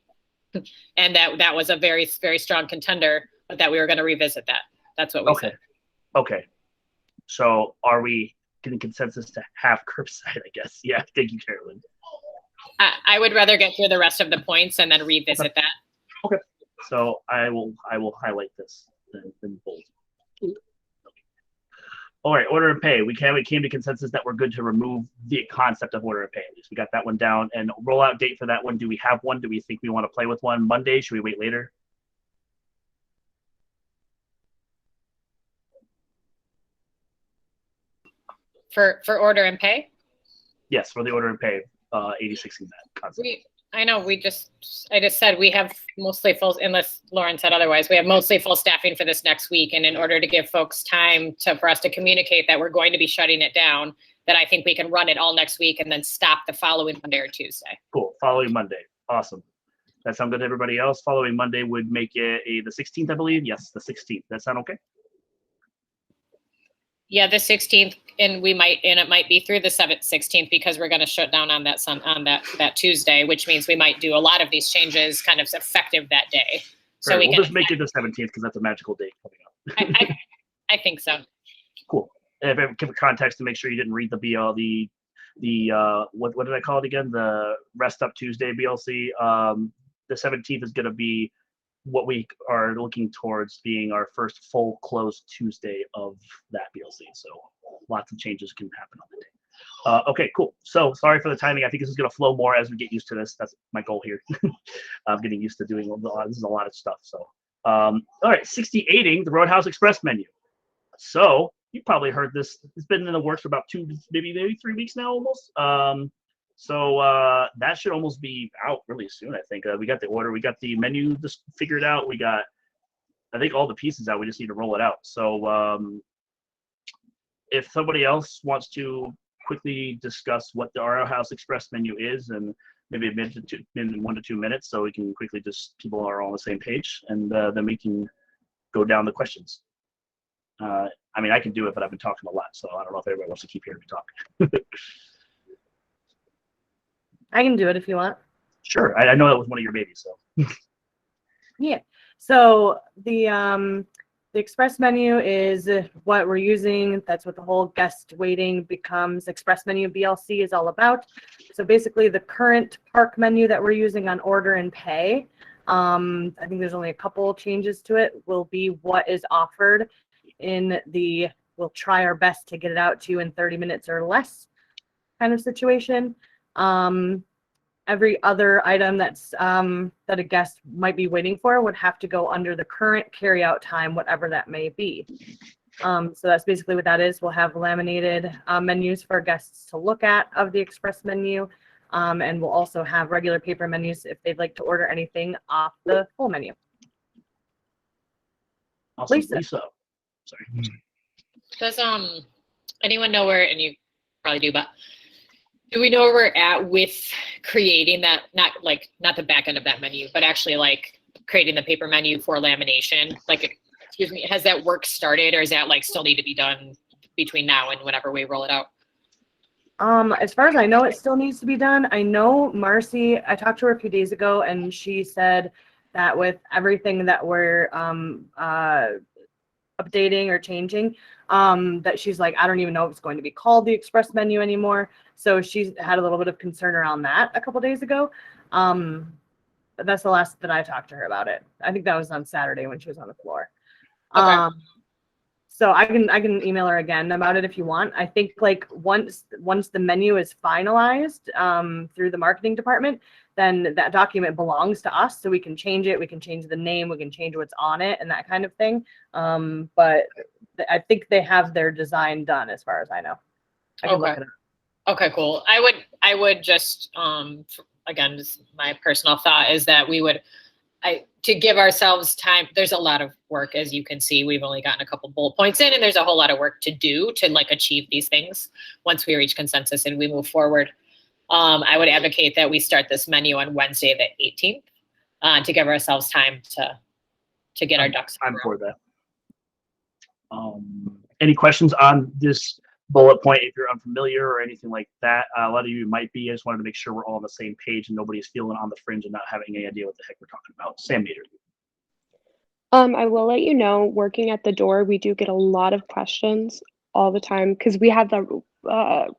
Speaker 3: and that was a very, very strong contender, but that we were going to revisit that. That's what we said.
Speaker 1: Okay. So are we getting consensus to have curbside, I guess? Yeah, thank you, Carolyn.
Speaker 3: I would rather get through the rest of the points and then revisit that.
Speaker 1: Okay. So I will highlight this in bold. All right, order and pay. We came to consensus that we're good to remove the concept of order and pay. At least we got that one down. And rollout date for that one. Do we have one? Do we think we want to play with one Monday? Should we wait later?
Speaker 3: For order and pay?
Speaker 1: Yes, for the order and pay. 86 in that concept.
Speaker 3: I know. I just said we have mostly full, unless Lauren said otherwise, we have mostly full staffing for this next week. And in order to give folks time for us to communicate that we're going to be shutting it down, that I think we can run it all next week and then stop the following Monday or Tuesday.
Speaker 1: Cool. Following Monday. Awesome. That sound good to everybody else? Following Monday would make it the 16th, I believe. Yes, the 16th. That sound okay?
Speaker 3: Yeah, the 16th, and it might be through the 16th because we're going to shut down on that Tuesday, which means we might do a lot of these changes kind of effective that day. So
Speaker 1: we'll just make it the 17th because that's a magical date coming up.
Speaker 3: I think so.
Speaker 1: Cool. If I give context to make sure you didn't read the what did I call it again? The Rest Up Tuesday BLC. The 17th is going to be what we are looking towards being our first full closed Tuesday of that BLC. So lots of changes can happen on the day. Okay, cool. So sorry for the timing. I think this is going to flow more as we get used to this. That's my goal here. I'm getting used to doing this is a lot of stuff. So, all right, 68ing the Roadhouse Express menu. So you probably heard this. It's been in the works for about maybe 3 weeks now, almost. So that should almost be out really soon, I think. We got the order. We got the menu just figured out. We got, I think, all the pieces out. We just need to roll it out. So if somebody else wants to quickly discuss what the Roadhouse Express menu is, and maybe a minute in 1 to 2 minutes, so we can quickly people are all on the same page, and then we can go down the questions. I mean, I can do it, but I've been talking a lot, so I don't know if everybody wants to keep hearing me talk.
Speaker 9: I can do it if you want.
Speaker 1: Sure. I know that was one of your babies, so.
Speaker 9: Yeah. So the express menu is what we're using. That's what the whole guest waiting becomes express menu BLC is all about. So basically the current park menu that we're using on order and pay, I think there's only a couple changes to it, will be what is offered in we'll try our best to get it out to you in 30 minutes or less kind of situation. Every other item that a guest might be waiting for would have to go under the current carryout time, whatever that may be. So that's basically what that is. We'll have laminated menus for guests to look at of the express menu. And we'll also have regular paper menus if they'd like to order anything off the full menu.
Speaker 1: Awesome. Lisa. Sorry.
Speaker 3: Does anyone know where, and you probably do, but do we know where we're at with creating that, not the back end of that menu, but actually like creating the paper menu for lamination? Like, excuse me, has that work started, or is that like still need to be done between now and whenever we roll it out?
Speaker 9: As far as I know, it still needs to be done. I know Marcy, I talked to her a few days ago, and she said that with everything that we're updating or changing, that she's like, I don't even know if it's going to be called the express menu anymore. So she's had a little bit of concern around that a couple days ago. But that's the last that I talked to her about it. I think that was on Saturday when she was on the floor.
Speaker 3: Okay.
Speaker 9: So I can email her again about it if you want. I think like once the menu is finalized through the marketing department, then that document belongs to us, so we can change it. We can change the name. We can change what's on it and that kind of thing. But I think they have their design done, as far as I know. I can look it up.
Speaker 3: Okay, cool. I would just again, just my personal thought is that we would. To give ourselves time, there's a lot of work, as you can see. We've only gotten a couple bullet points in, and there's a whole lot of work to do to like achieve these things once we reach consensus and we move forward. I would advocate that we start this menu on Wednesday, the 18th, to give ourselves time to get our ducks in a row.
Speaker 1: I'm for that. Any questions on this bullet point if you're unfamiliar or anything like that? A lot of you might be. I just wanted to make sure we're all on the same page and nobody's feeling on the fringe and not having any idea what the heck we're talking about. Sam Meter.
Speaker 10: I will let you know, working at the door, we do get a lot of questions all the time because we have the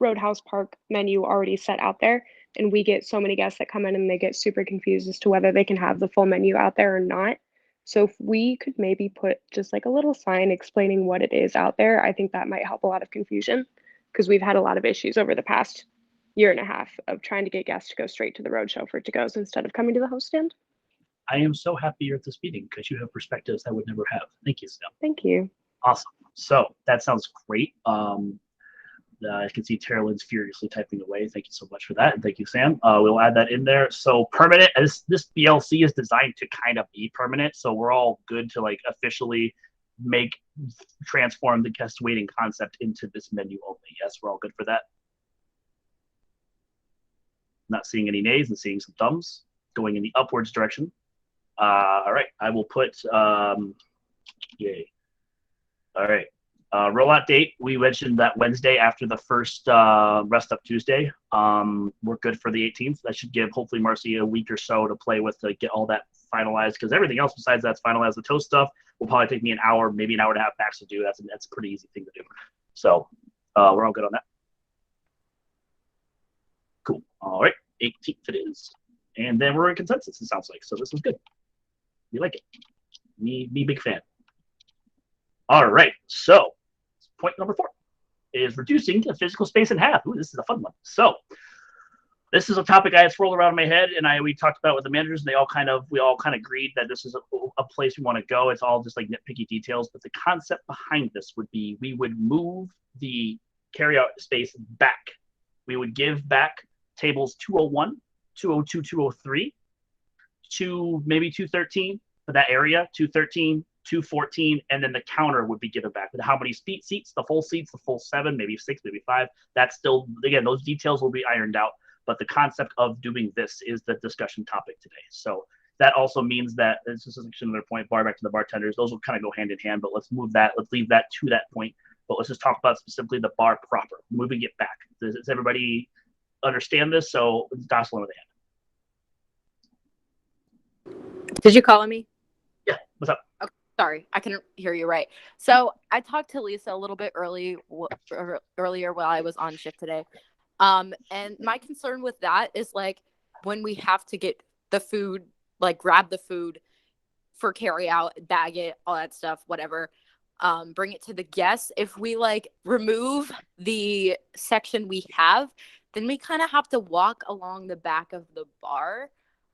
Speaker 10: Roadhouse Park menu already set out there, and we get so many guests that come in and they get super confused as to whether they can have the full menu out there or not. So if we could maybe put just like a little sign explaining what it is out there, I think that might help a lot of confusion, because we've had a lot of issues over the past year and a half of trying to get guests to go straight to the Roadshow for to-goes instead of coming to the host stand.
Speaker 1: I am so happy you're at this meeting because you have perspectives I would never have. Thank you, Sam.
Speaker 10: Thank you.
Speaker 1: Awesome. So that sounds great. I can see Terrellyn's furiously typing away. Thank you so much for that. And thank you, Sam. We'll add that in there. So permanent, as this BLC is designed to kind of be permanent. So we're all good to like officially transform the guest waiting concept into this menu only. Yes, we're all good for that. Not seeing any nays and seeing some thumbs going in the upwards direction. All right, I will put, yay. All right. Rollout date, we mentioned that Wednesday after the first Rest Up Tuesday. We're good for the 18th. That should give hopefully Marcy a week or so to play with to get all that finalized, because everything else besides that's finalized. The toast stuff will probably take me an hour, maybe an hour and a half max to do. That's a pretty easy thing to do. So we're all good on that. Cool. All right, 18th it is. And then we're in consensus, it sounds like. So this is good. We like it. Me big fan. All right, so point number 4 is reducing the physical space in half. Ooh, this is a fun one. So this is a topic I had swirled around in my head, and we talked about it with the managers, and we all kind of agreed that this is a place we want to go. It's all just like nitpicky details, but the concept behind this would be we would move the carryout space back. We would give back tables 201, 202, 203 to maybe 213 for that area, 213, 214, and then the counter would be given back. But how many seats, the full 7, maybe 6, maybe 5. That's still, again, those details will be ironed out. But the concept of doing this is the discussion topic today. So that also means that, this is another point, bar back to the bartenders, those will kind of go hand in hand, but let's leave that to that point. But let's just talk about specifically the bar proper, moving it back. Does everybody understand this? So Jocelyn with a hand.
Speaker 6: Did you call on me?
Speaker 1: Yeah, what's up?
Speaker 6: Okay. Sorry, I couldn't hear you right. So I talked to Lisa a little bit earlier while I was on shift today. And my concern with that is like when we have to get the food, like grab the food for carry out, bag it, all that stuff, whatever, bring it to the guests. If we like remove the section we have, then we kind of have to walk along the back of the bar.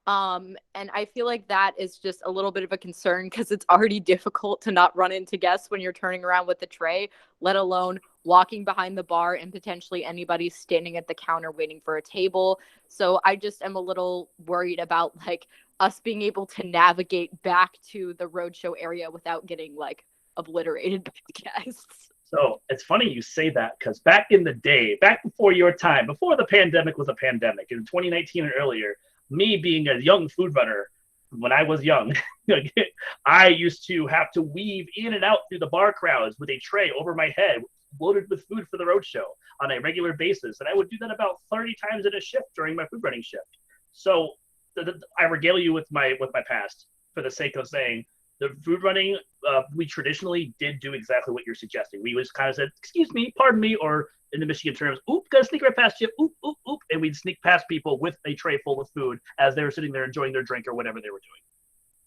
Speaker 6: And I feel like that is just a little bit of a concern because it's already difficult to not run into guests when you're turning around with the tray, let alone walking behind the bar and potentially anybody standing at the counter waiting for a table. So I just am a little worried about like us being able to navigate back to the Roadshow area without getting like obliterated by the guests.
Speaker 1: So it's funny you say that because back in the day, back before your time, before the pandemic was a pandemic, in 2019 and earlier, me being a young food runner, when I was young, I used to have to weave in and out through the bar crowds with a tray over my head loaded with food for the Roadshow on a regular basis. And I would do that about 30 times in a shift during my food running shift. So I regale you with my past for the sake of saying the food running, we traditionally did do exactly what you're suggesting. We just kind of said, excuse me, pardon me, or in the Michigan terms, oop, gotta sneak right past you, oop, oop, oop, and we'd sneak past people with a tray full of food as they were sitting there enjoying their drink or whatever they were doing.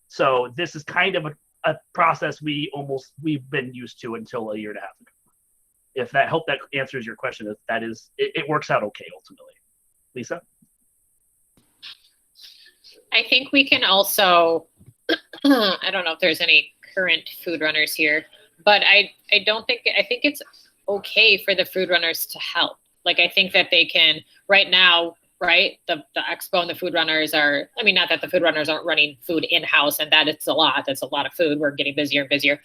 Speaker 1: So this is kind of a process we've been used to until a year and a half ago. If that answers your question, it works out okay ultimately. Lisa?
Speaker 3: I think we can also, I don't know if there's any current food runners here, but I think it's okay for the food runners to help. Like, I think that they can right now, right? The expo and the food runners are, I mean, not that the food runners aren't running food in-house and that it's a lot. That's a lot of food. We're getting busier and busier.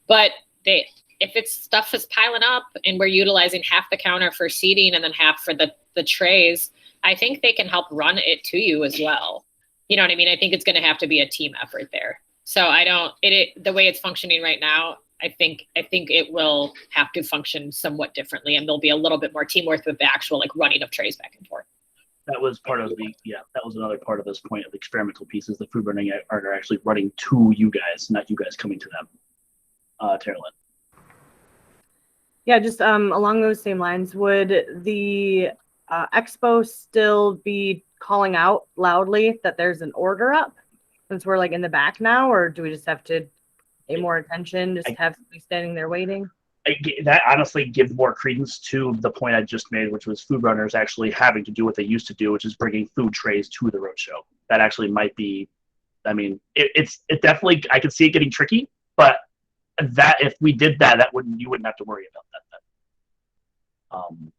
Speaker 3: But if it's stuff is piling up and we're utilizing half the counter for seating and then half for the trays, I think they can help run it to you as well. You know what I mean? I think it's going to have to be a team effort there. So the way it's functioning right now, I think it will have to function somewhat differently, and there'll be a little bit more teamwork with the actual like running of trays back and forth.
Speaker 1: That was part of that was another part of this point of the experimental pieces. The food running are actually running to you guys, not you guys coming to them. Terrellyn.
Speaker 9: Yeah, just along those same lines, would the expo still be calling out loudly that there's an order up? since we're like in the back now, or do we just have to pay more attention, just have somebody standing there waiting?
Speaker 1: That honestly gives more credence to the point I just made, which was food runners actually having to do what they used to do, which is bringing food trays to the roadshow. That actually might be, I mean, it definitely, I could see it getting tricky, but that if we did that, you wouldn't have to worry about that then.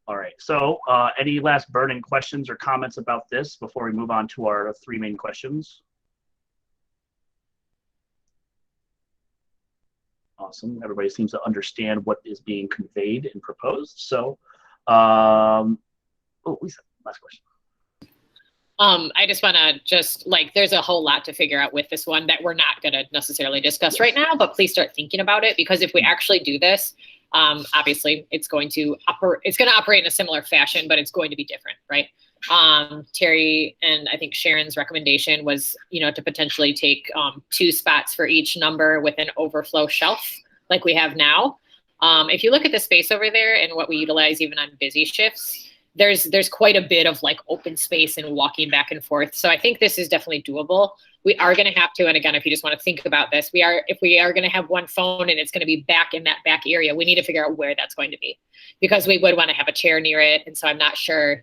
Speaker 1: All right. So any last burning questions or comments about this before we move on to our 3 main questions? Awesome. Everybody seems to understand what is being conveyed and proposed. So, Lisa, last question.
Speaker 3: I just want to there's a whole lot to figure out with this one that we're not going to necessarily discuss right now, but please start thinking about it, because if we actually do this, obviously it's going to operate in a similar fashion, but it's going to be different, right? Terry and I think Sharon's recommendation was, to potentially take 2 spots for each number with an overflow shelf like we have now. If you look at the space over there and what we utilize even on busy shifts, there's quite a bit of like open space and walking back and forth. So I think this is definitely doable. We are going to have to, and again, if you just want to think about this, if we are going to have one phone and it's going to be back in that back area, we need to figure out where that's going to be, because we would want to have a chair near it. And so I'm not sure,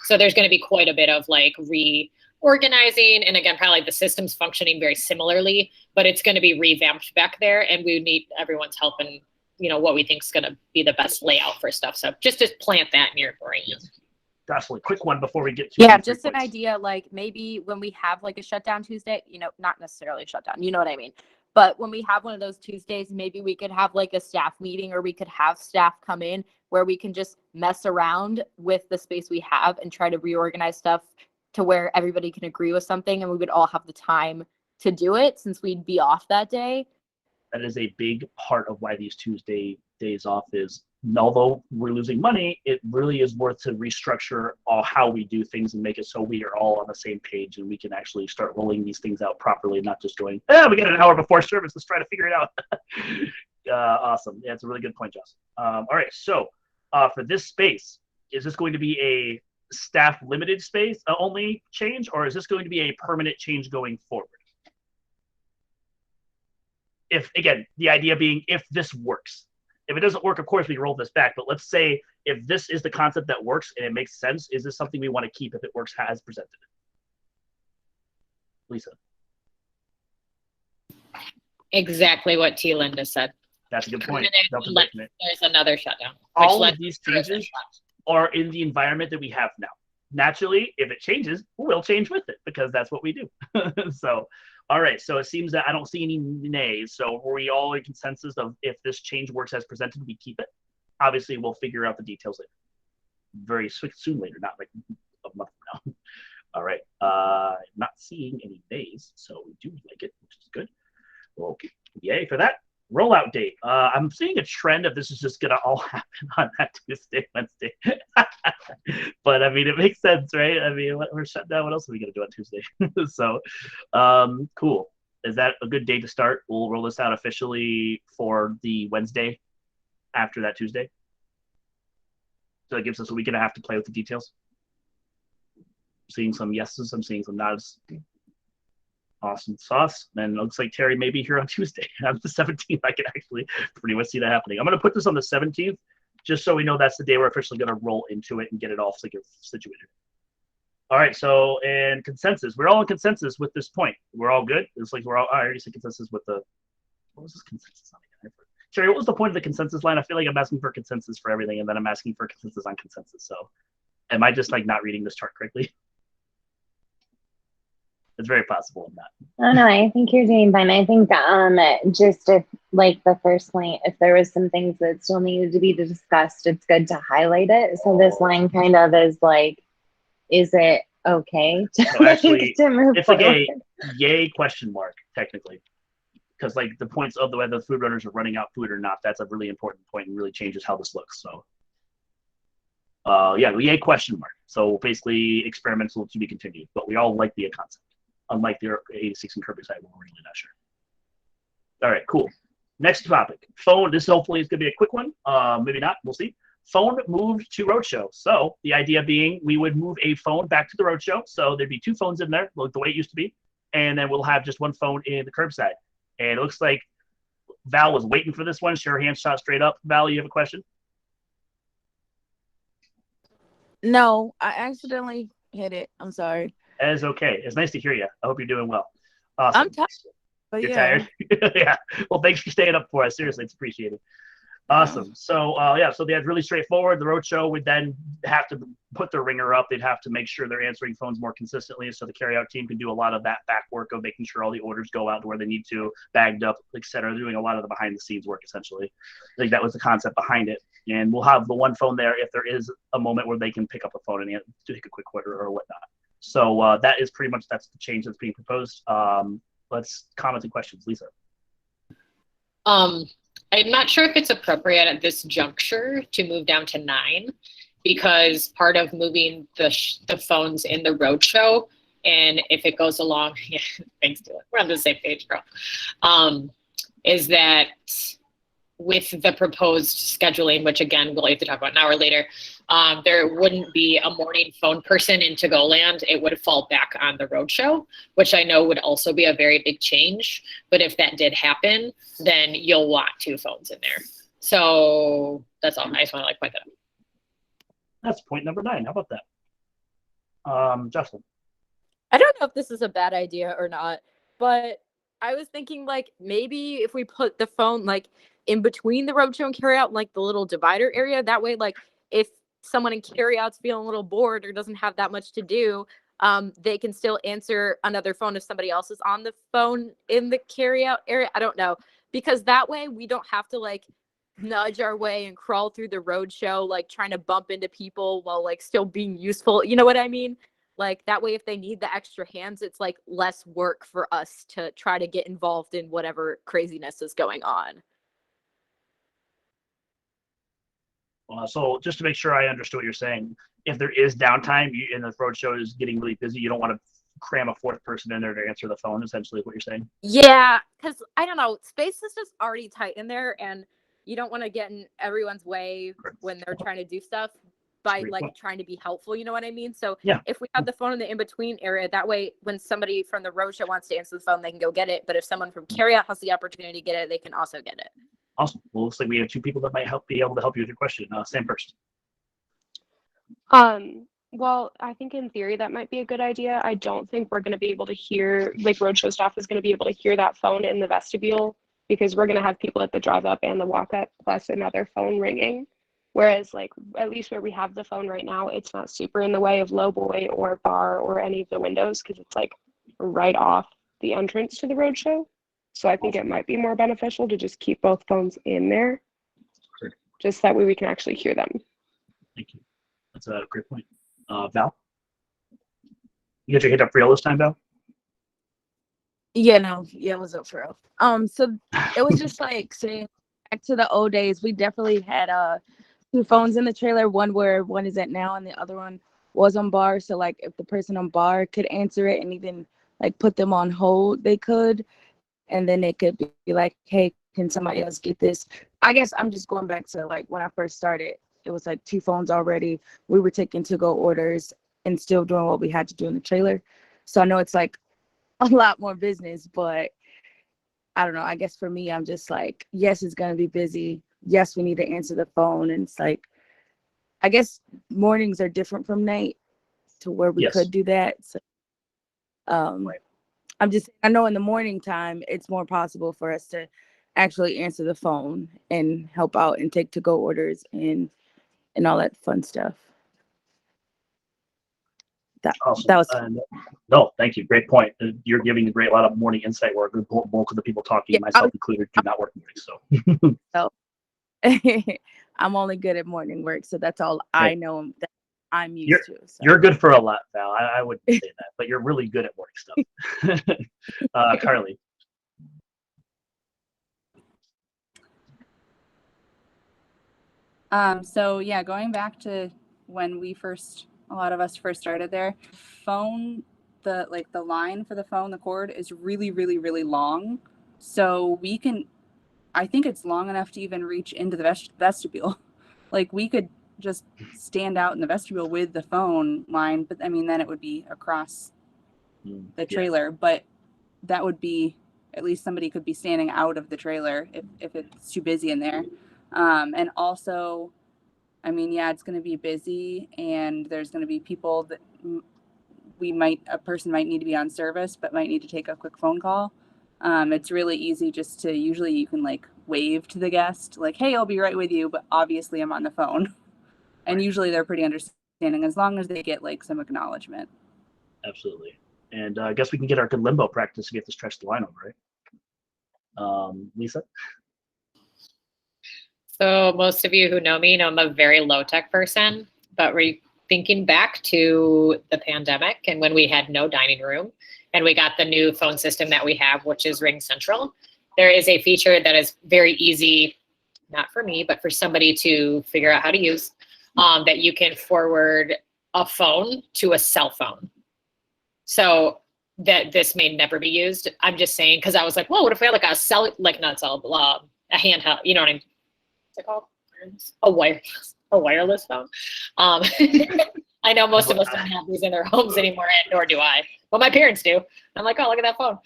Speaker 3: so there's going to be quite a bit of like reorganizing. And again, probably the system's functioning very similarly, but it's going to be revamped back there, and we need everyone's help in what we think is going to be the best layout for stuff. So just to plant that in your brain.
Speaker 1: Yes. Definitely. Quick one before we get to
Speaker 6: Yeah, just an idea, like maybe when we have like a shutdown Tuesday, not necessarily a shutdown, you know what I mean? But when we have one of those Tuesdays, maybe we could have like a staff meeting, or we could have staff come in where we can just mess around with the space we have and try to reorganize stuff to where everybody can agree with something, and we would all have the time to do it since we'd be off that day.
Speaker 1: That is a big part of why these Tuesday days off is, although we're losing money, it really is worth to restructure how we do things and make it so we are all on the same page, and we can actually start rolling these things out properly, not just going, we got an hour before service, let's try to figure it out. Awesome. Yeah, it's a really good point, Joss. All right, so for this space, is this going to be a staff limited space only change, or is this going to be a permanent change going forward? If, again, the idea being if this works. If it doesn't work, of course, we roll this back. But let's say if this is the concept that works and it makes sense, is this something we want to keep if it works as presented? Lisa.
Speaker 3: Exactly what T. Linda said.
Speaker 1: That's a good point.
Speaker 3: There's another shutdown.
Speaker 1: All of these changes are in the environment that we have now. Naturally, if it changes, we'll change with it, because that's what we do. So, all right. So it seems that I don't see any nays. So were we all in consensus of if this change works as presented, we keep it? Obviously, we'll figure out the details later. Very soon later, not like a month from now. All right. Not seeing any nays, so we do like it, which is good. Well, yay for that. Rollout date. I'm seeing a trend of this is just gonna all happen on that Tuesday, Wednesday. But I mean, it makes sense, right? I mean, we're shut down. What else are we gonna do on Tuesday? So, cool. Is that a good day to start? We'll roll this out officially for the Wednesday after that Tuesday. So it gives us a week and a half to play with the details. I'm seeing some yeses. I'm seeing some nods. Awesome sauce. And it looks like Terry may be here on Tuesday. On the 17th, I can actually pretty much see that happening. I'm going to put this on the 17th, just so we know that's the day we're officially going to roll into it and get it all situated. All right, so, and consensus. We're all in consensus with this point. We're all good? It's like we're all, I already said consensus with the, what was this consensus on again? Terry, what was the point of the consensus line? I feel like I'm asking for consensus for everything, and then I'm asking for consensus on consensus. So am I just like not reading this chart correctly? It's very possible I'm not.
Speaker 2: Oh no, I think you're doing fine. I think just if like the first point, if there was some things that still needed to be discussed, it's good to highlight it. So this line kind of is like, is it okay to,
Speaker 1: so actually,
Speaker 2: to move
Speaker 1: it's
Speaker 2: forward?
Speaker 1: like a yay question mark, technically. Because like the points of whether the food runners are running out food or not, that's a really important point and really changes how this looks. So yeah, yay question mark. So basically experimental to be continued, but we all like the concept. Unlike the 86 and Kirby side, we're really not sure. All right, cool. Next topic. Phone. This hopefully is going to be a quick one. Maybe not. We'll see. Phone moved to Roadshow. So the idea being we would move a phone back to the Roadshow. So there'd be 2 phones in there, like the way it used to be. and then we'll have just one phone in the curbside. And it looks like Val was waiting for this one. Her hand shot straight up. Val, you have a question?
Speaker 11: No, I accidentally hit it. I'm sorry.
Speaker 1: That is okay. It's nice to hear you. I hope you're doing well. Awesome.
Speaker 11: I'm tired. But
Speaker 1: You're
Speaker 11: yeah.
Speaker 1: tired? Yeah. Well, thanks for staying up for us. Seriously, it's appreciated. Awesome. So so that's really straightforward. The Roadshow would then have to put their ringer up. They'd have to make sure they're answering phones more consistently, so the carryout team can do a lot of that back work of making sure all the orders go out to where they need to, bagged up, etc. Doing a lot of the behind the scenes work, essentially. I think that was the concept behind it. And we'll have the one phone there if there is a moment where they can pick up a phone and take a quick order or whatnot. So that is pretty much, that's the change that's being proposed. Let's comment and questions. Lisa.
Speaker 3: I'm not sure if it's appropriate at this juncture to move down to 9, because part of moving the phones in the Roadshow, and if it goes along, yeah, thanks to it, we're on the same page, girl, is that with the proposed scheduling, which again, we'll have to talk about an hour later, there wouldn't be a morning phone person in To Go Land. It would fall back on the Roadshow, which I know would also be a very big change. But if that did happen, then you'll want 2 phones in there. So that's all. I just want to point that out.
Speaker 1: That's point number 9. How about that? Justin.
Speaker 6: I don't know if this is a bad idea or not, but I was thinking maybe if we put the phone in between the Roadshow and Carryout, the little divider area, that way if someone in Carryout's feeling a little bored or doesn't have that much to do, they can still answer another phone if somebody else is on the phone in the Carryout area. I don't know, because that way we don't have to nudge our way and crawl through the Roadshow trying to bump into people while still being useful. You know what I mean? That way if they need the extra hands, it's less work for us to try to get involved in whatever craziness is going on.
Speaker 1: So just to make sure I understood what you're saying, if there is downtime and the Roadshow is getting really busy, you don't want to cram a 4th person in there to answer the phone, essentially, is what you're saying?
Speaker 6: Yeah, because I don't know, space is just already tight in there, and you don't want to get in everyone's way when they're trying to do stuff by trying to be helpful, you know what I mean? So
Speaker 1: yeah.
Speaker 6: If we have the phone in the in-between area, that way when somebody from the Roadshow wants to answer the phone, they can go get it. But if someone from Carryout has the opportunity to get it, they can also get it.
Speaker 1: Awesome. Well, looks like we have 2 people that might be able to help you with your question. Sam first.
Speaker 10: Well, I think in theory that might be a good idea. I don't think we're going to be able to hear, Roadshow staff is going to be able to hear that phone in the vestibule, because we're going to have people at the drive up and the walk up plus another phone ringing. Whereas at least where we have the phone right now, it's not super in the way of Lowboy or bar or any of the windows, because it's right off the entrance to the Roadshow. So I think it might be more beneficial to just keep both phones in there.
Speaker 1: Sure.
Speaker 10: Just that way we can actually hear them.
Speaker 1: Thank you. That's a great point. Val? You got your hand up for real this time, Val?
Speaker 11: Yeah, no. Yeah, it was up for real. So it was just saying back to the old days, we definitely had 2 phones in the trailer, one where one is at now and the other one was on bar. So if the person on bar could answer it and even put them on hold, they could. And then they could be hey, can somebody else get this? I guess I'm just going back to when I first started, it was 2 phones already. We were taking to-go orders and still doing what we had to do in the trailer. So I know it's a lot more business, but I don't know. I guess for me, I'm just yes, it's going to be busy. Yes, we need to answer the phone. And it's I guess mornings are different from night to where we could do that. So,
Speaker 1: right.
Speaker 11: I know in the morning time, it's more possible for us to actually answer the phone and help out and take to-go orders and all that fun stuff.
Speaker 1: Awesome.
Speaker 11: That was
Speaker 1: no, thank you. Great point. You're giving a lot of morning insight work. The bulk of the people talking, myself included, do not work mornings. So
Speaker 11: I'm only good at morning work, so that's all I know that I'm used to. So.
Speaker 1: You're good for a lot, Val. I wouldn't say that, but you're really good at morning stuff. Carly.
Speaker 12: So yeah, going back to when a lot of us first started there, the line for the phone, the cord is really, really, really long. So I think it's long enough to even reach into the vestibule. We could just stand out in the vestibule with the phone line, but I mean, then it would be across the trailer. But that would be, at least somebody could be standing out of the trailer if it's too busy in there. And also, I mean, yeah, it's going to be busy, and there's going to be people that a person might need to be on service, but might need to take a quick phone call. It's really easy just to, usually you can like wave to the guest, like, hey, I'll be right with you, but obviously I'm on the phone. And usually they're pretty understanding as long as they get like some acknowledgement.
Speaker 1: Absolutely. And I guess we can get our good limbo practice to get to stretch the line over, right? Lisa?
Speaker 3: So most of you who know me know I'm a very low tech person, but we're thinking back to the pandemic and when we had no dining room and we got the new phone system that we have, which is Ring Central. There is a feature that is very easy, not for me, but for somebody to figure out how to use, that you can forward a phone to a cell phone. So that this may never be used. I'm just saying, because I was like, well, what if we had like a a handheld, you know what I mean? What's it called? A wireless phone. I know most of us don't have these in their homes anymore, and nor do I. But my parents do. I'm like, oh, look at that phone.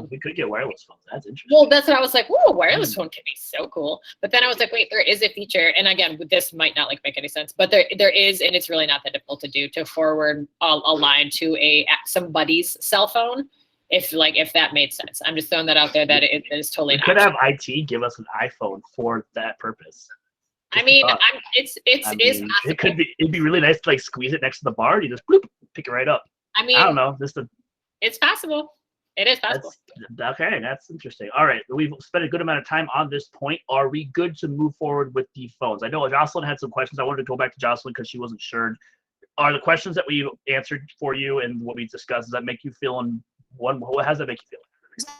Speaker 1: We could get wireless phones. That's interesting.
Speaker 3: Well, that's what I was like. Whoa, a wireless phone can be so cool. But then I was like, wait, there is a feature, and again, this might not like make any sense, but there is, and it's really not that difficult to do, to forward a line to somebody's cell phone. If that made sense. I'm just throwing that out there that it is totally.
Speaker 1: We could have IT give us an iPhone for that purpose.
Speaker 3: I mean,
Speaker 1: it could be. It'd be really nice to like squeeze it next to the bar. And you just bloop, pick it right up.
Speaker 3: I mean,
Speaker 1: I don't know.
Speaker 3: It's possible. It is possible.
Speaker 1: Okay, that's interesting. All right, we've spent a good amount of time on this point. Are we good to move forward with the phones? I know Jocelyn had some questions. I wanted to go back to Jocelyn because she wasn't sure. Are the questions that we answered for you and what we discussed, does that make you feel how does that make you feel?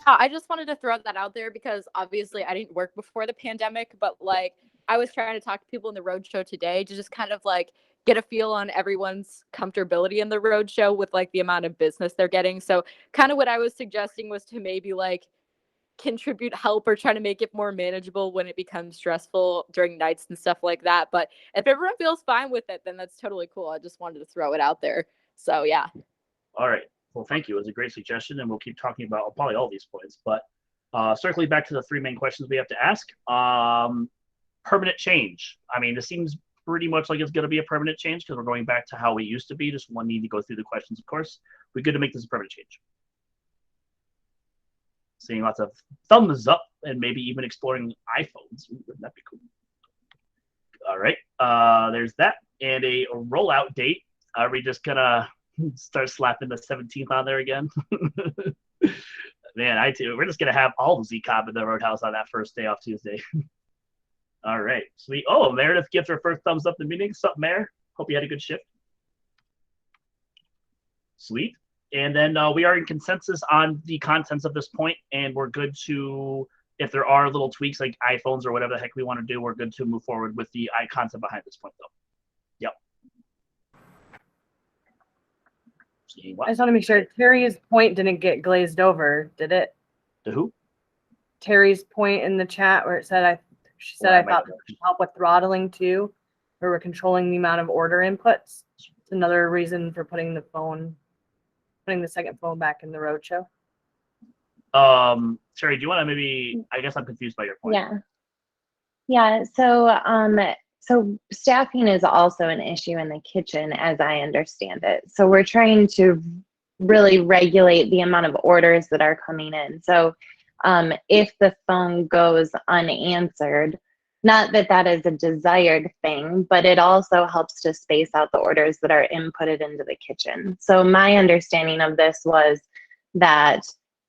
Speaker 6: I just wanted to throw that out there because obviously I didn't work before the pandemic, but like I was trying to talk to people in the Roadshow today to just kind of like get a feel on everyone's comfortability in the Roadshow with like the amount of business they're getting. So kind of what I was suggesting was to maybe like contribute help or try to make it more manageable when it becomes stressful during nights and stuff like that. But if everyone feels fine with it, then that's totally cool. I just wanted to throw it out there. So yeah.
Speaker 1: All right. Well, thank you. It was a great suggestion, and we'll keep talking about probably all these points. But circling back to the three main questions we have to ask, permanent change. I mean, this seems pretty much like it's going to be a permanent change because we're going back to how we used to be. Just one need to go through the questions, of course. We're good to make this a permanent change. Seeing lots of thumbs up and maybe even exploring iPhones. Ooh, wouldn't that be cool? All right. There's that. And a rollout date. Are we just going to start slapping the 17th on there again? Man, we're just going to have all the Z-Cob in the Roadhouse on that first day off Tuesday. All right. Sweet. Oh, Meredith gives her first thumbs up in the meeting. What's up, Mayor? Hope you had a good shift. Sweet. And then we are in consensus on the contents of this point, and we're good to, if there are little tweaks like iPhones or whatever the heck we want to do, we're good to move forward with the concept behind this point, though. Yep.
Speaker 9: I just want to make sure Terry's point didn't get glazed over, did it?
Speaker 1: To who?
Speaker 9: Terry's point in the chat where it said she said I thought it could help with throttling too, where we're controlling the amount of order inputs. It's another reason for putting the second phone back in the Roadshow.
Speaker 1: Terry, do you want to maybe? I guess I'm confused by your point.
Speaker 2: Yeah. So staffing is also an issue in the kitchen, as I understand it. So we're trying to really regulate the amount of orders that are coming in. So if the phone goes unanswered, not that that is a desired thing, but it also helps to space out the orders that are inputted into the kitchen. So my understanding of this was that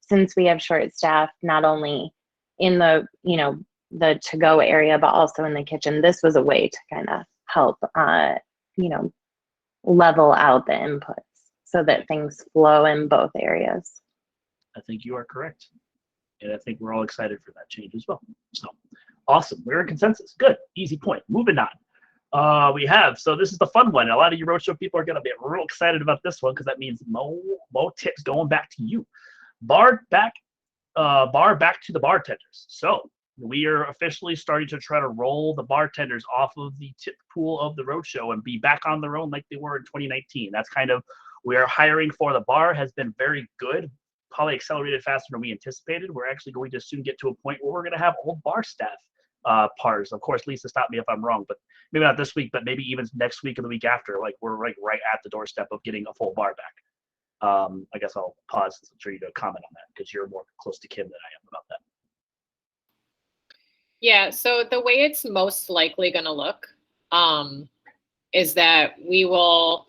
Speaker 2: since we have short staff, not only in the, the to-go area, but also in the kitchen, this was a way to kind of help, level out the inputs so that things flow in both areas.
Speaker 1: I think you are correct. And I think we're all excited for that change as well. So awesome. We're in consensus. Good. Easy point. Moving on. So this is the fun one. A lot of you Roadshow people are going to be real excited about this one because that means more tips going back to you. Bar back to the bartenders. So we are officially starting to try to roll the bartenders off of the tip pool of the Roadshow and be back on their own like they were in 2019. That's kind of, we are hiring for the bar has been very good probably accelerated faster than we anticipated. We're actually going to soon get to a point where we're going to have old bar staff PARs. Of course, Lisa, stop me if I'm wrong, but maybe not this week, but maybe even next week or the week after. Like we're right at the doorstep of getting a full bar back. I guess I'll pause for you to comment on that because you're more close to Kim than I am about that.
Speaker 3: Yeah, so the way it's most likely going to look is that we will,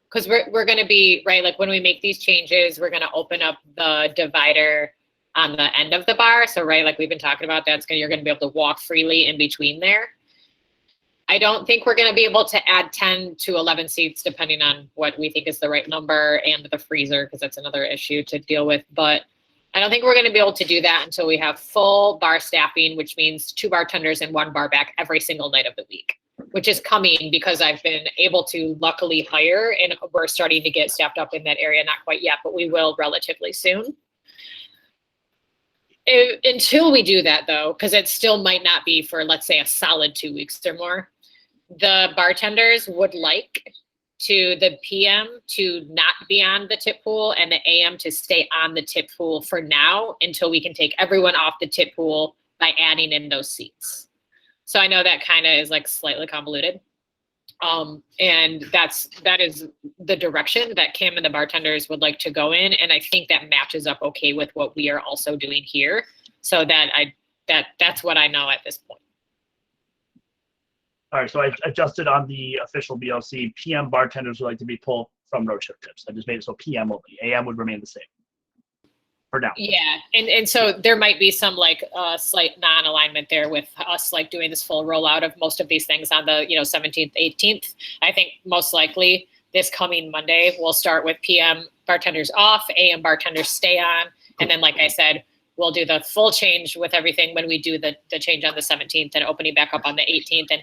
Speaker 3: because we're going to be, right, like when we make these changes, we're going to open up the divider on the end of the bar. So, right, like we've been talking about, you're going to be able to walk freely in between there. I don't think we're going to be able to add 10 to 11 seats, depending on what we think is the right number and the freezer, because that's another issue to deal with. But I don't think we're going to be able to do that until we have full bar staffing, which means 2 bartenders and 1 bar back every single night of the week, which is coming because I've been able to luckily hire, and we're starting to get staffed up in that area. Not quite yet, but we will relatively soon. Until we do that, though, because it still might not be for, let's say, a solid 2 weeks or more, the bartenders would like the PM to not be on the tip pool and the AM to stay on the tip pool for now until we can take everyone off the tip pool by adding in those seats. So I know that kind of is like slightly convoluted. And that is the direction that Kim and the bartenders would like to go in. And I think that matches up okay with what we are also doing here. So that's what I know at this point.
Speaker 1: All right, so I adjusted on the official BLC. PM bartenders would like to be pulled from Roadshow tips. I just made it so PM only. AM would remain the same for now.
Speaker 3: Yeah, and so there might be some like slight non-alignment there with us like doing this full rollout of most of these things on the 17th, 18th. I think most likely this coming Monday we'll start with PM bartenders off, AM bartenders stay on, and then like I said, we'll do the full change with everything when we do the change on the 17th and opening back up on the 18th.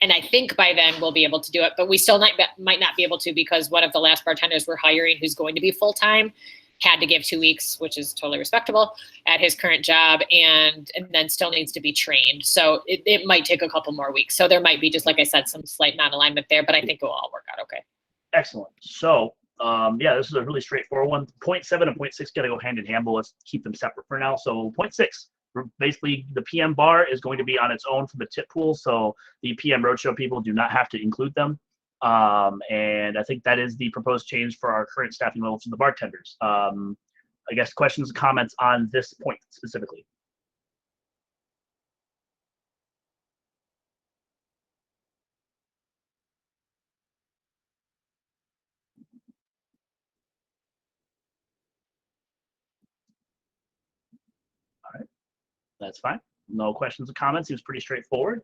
Speaker 3: And I think by then we'll be able to do it, but we still might not be able to because one of the last bartenders we're hiring who's going to be full-time had to give 2 weeks, which is totally respectable, at his current job, and then still needs to be trained. So it might take a couple more weeks. So there might be, just like I said, some slight non-alignment there, but I think it will all work out okay.
Speaker 1: Excellent. So yeah, this is a really straightforward one. 0.7 and 0.6 got to go hand in hand, but let's keep them separate for now. So 0.6. Basically, the PM bar is going to be on its own from the tip pool, so the PM Roadshow people do not have to include them. And I think that is the proposed change for our current staffing levels for the bartenders. I guess questions, comments on this point specifically. All right, that's fine. No questions or comments. Seems pretty straightforward.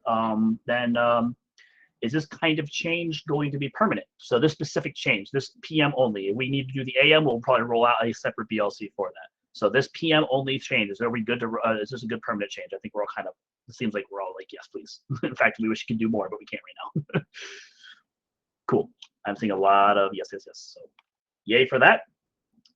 Speaker 1: Is this kind of change going to be permanent? So this specific change, this PM only, if we need to do the AM, we'll probably roll out a separate BLC for that. So this PM only change, is we good to, is this a good permanent change? I think we're all kind of, it seems like we're all like, yes, please. In fact, we wish we could do more, but we can't right now. Cool. I'm seeing a lot of yes. So yay for that.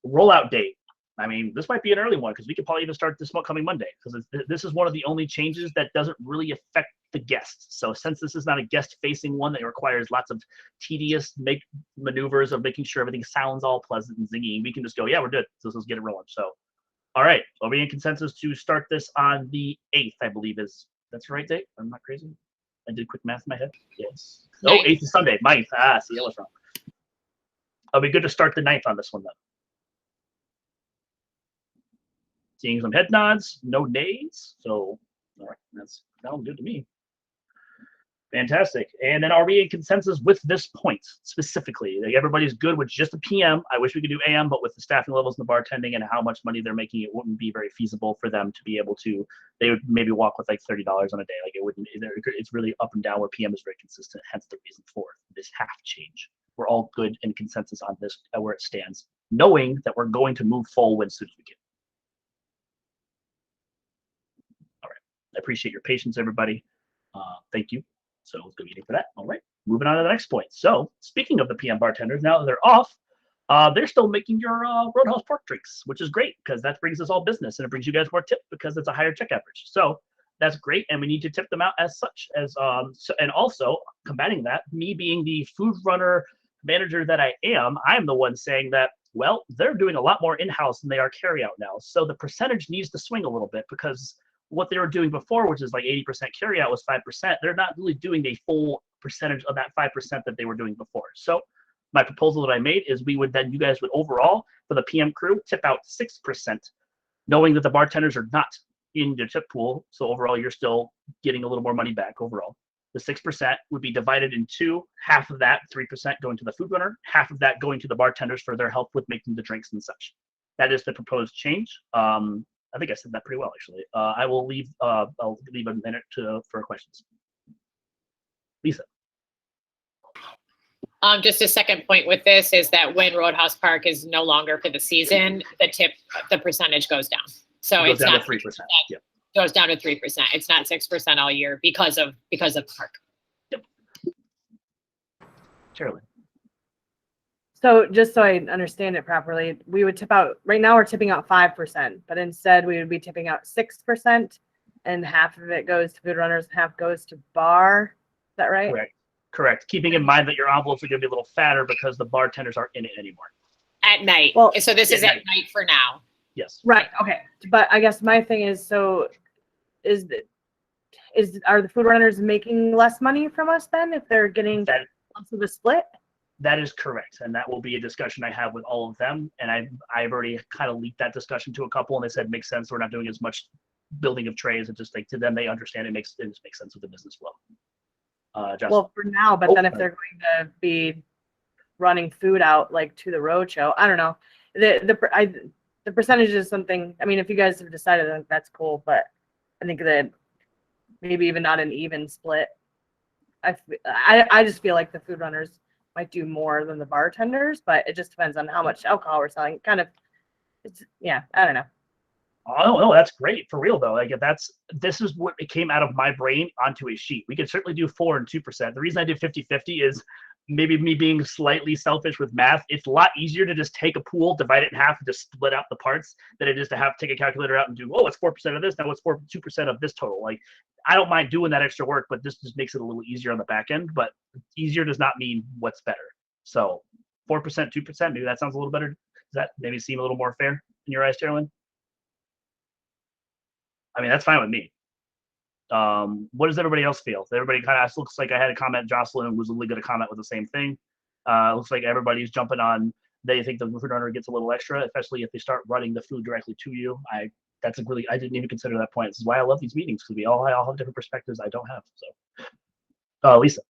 Speaker 1: Rollout date. I mean, this might be an early one because we could probably even start this coming Monday because this is one of the only changes that doesn't really affect the guests. So since this is not a guest-facing one that requires lots of tedious maneuvers of making sure everything sounds all pleasant and zingy, we can just go, yeah, we're good. So let's get it rolling. So, all right, are we in consensus to start this on the 8th, I believe that's the right date? I'm not crazy. I did quick math in my head. Yes. Oh, 8th is Sunday. 9th. See, I was wrong. Are we good to start the 9th on this one then? Seeing some head nods, no nays. So, all right, that sounds good to me. Fantastic. And then are we in consensus with this point specifically? Like everybody's good with just a PM. I wish we could do AM, but with the staffing levels and the bartending and how much money they're making, it wouldn't be very feasible for them to be able to. They would maybe walk with like $30 on a day. Like it wouldn't. It's really up and down where PM is very consistent. Hence the reason for this half change. We're all good in consensus on this where it stands, knowing that we're going to move forward as soon as we can. All right. I appreciate your patience, everybody. Thank you. So good meeting for that. All right, moving on to the next point. So speaking of the PM bartenders, now that they're off, they're still making your Roadhouse pork drinks, which is great because that brings us all business and it brings you guys more tips because it's a higher check average. So that's great, and we need to tip them out as such. And also combating that, me being the food runner manager that I am the one saying that Well, they're doing a lot more in-house than they are carryout now. So the percentage needs to swing a little bit, because what they were doing before, which is like 80% carryout, was 5%. They're not really doing a full percentage of that 5% that they were doing before. So my proposal that I made is you guys would overall, for the PM crew, tip out 6%, knowing that the bartenders are not in the tip pool. So overall, you're still getting a little more money back overall. The 6% would be divided in two, half of that, 3%, going to the food runner, half of that going to the bartenders for their help with making the drinks and such. That is the proposed change. I think I said that pretty well, actually. I'll leave a minute for questions. Lisa.
Speaker 3: Just a second point with this is that when Roadhouse Park is no longer for the season, the percentage goes down. So
Speaker 1: It goes
Speaker 3: it's
Speaker 1: down
Speaker 3: not
Speaker 1: to 3%. Yep.
Speaker 3: Goes down to 3%. It's not 6% all year because of the park.
Speaker 1: Yep. Carolyn.
Speaker 9: So just so I understand it properly, we would tip out, right now we're tipping out 5%, but instead we would be tipping out 6%, and half of it goes to food runners, half goes to bar. Is that right?
Speaker 1: Correct. Keeping in mind that your envelopes are going to be a little fatter because the bartenders aren't in it anure.
Speaker 3: At night.
Speaker 9: Well,
Speaker 3: so this is at night for now.
Speaker 1: Yes.
Speaker 9: Right. Okay. But I guess my thing is, so are the food runners making less money from us then if they're getting less of a split?
Speaker 1: That is correct, and that will be a discussion I have with all of them. And I've already kind of leaked that discussion to a couple, and they said makes sense. We're not doing as much building of trays. It's just like, to them, they understand it makes sense with the business flow.
Speaker 9: Well, for now, but then if they're going to be running food out like to the Roadshow, I don't know. The percentage is something. I mean, if you guys have decided, that's cool, but I think that maybe even not an even split. I just feel like the food runners might do more than the bartenders, but it just depends on how much alcohol we're selling. Kind of, I don't know.
Speaker 1: Oh no, that's great for real though. Like this is what it came out of my brain onto a sheet. We could certainly do 4% and 2%. The reason I did 50-50 is maybe me being slightly selfish with math. It's a lot easier to just take a pool, divide it in half, and just split out the parts than it is to take a calculator out and do, it's 4% of this, now it's 2% of this total. Like, I don't mind doing that extra work, but this just makes it a little easier on the back end. But easier does not mean what's better. So 4%, 2%, maybe that sounds a little better. Does that maybe seem a little more fair in your eyes, Carolyn? I mean, that's fine with me. What does everybody else feel? Everybody kind of looks like I had a comment. Jocelyn was really going to comment with the same thing. Looks like everybody's jumping on. They think the food runner gets a little extra, especially if they start running the food directly to you. I didn't even consider that point. This is why I love these meetings, because we all have different perspectives I don't have. So, Lisa.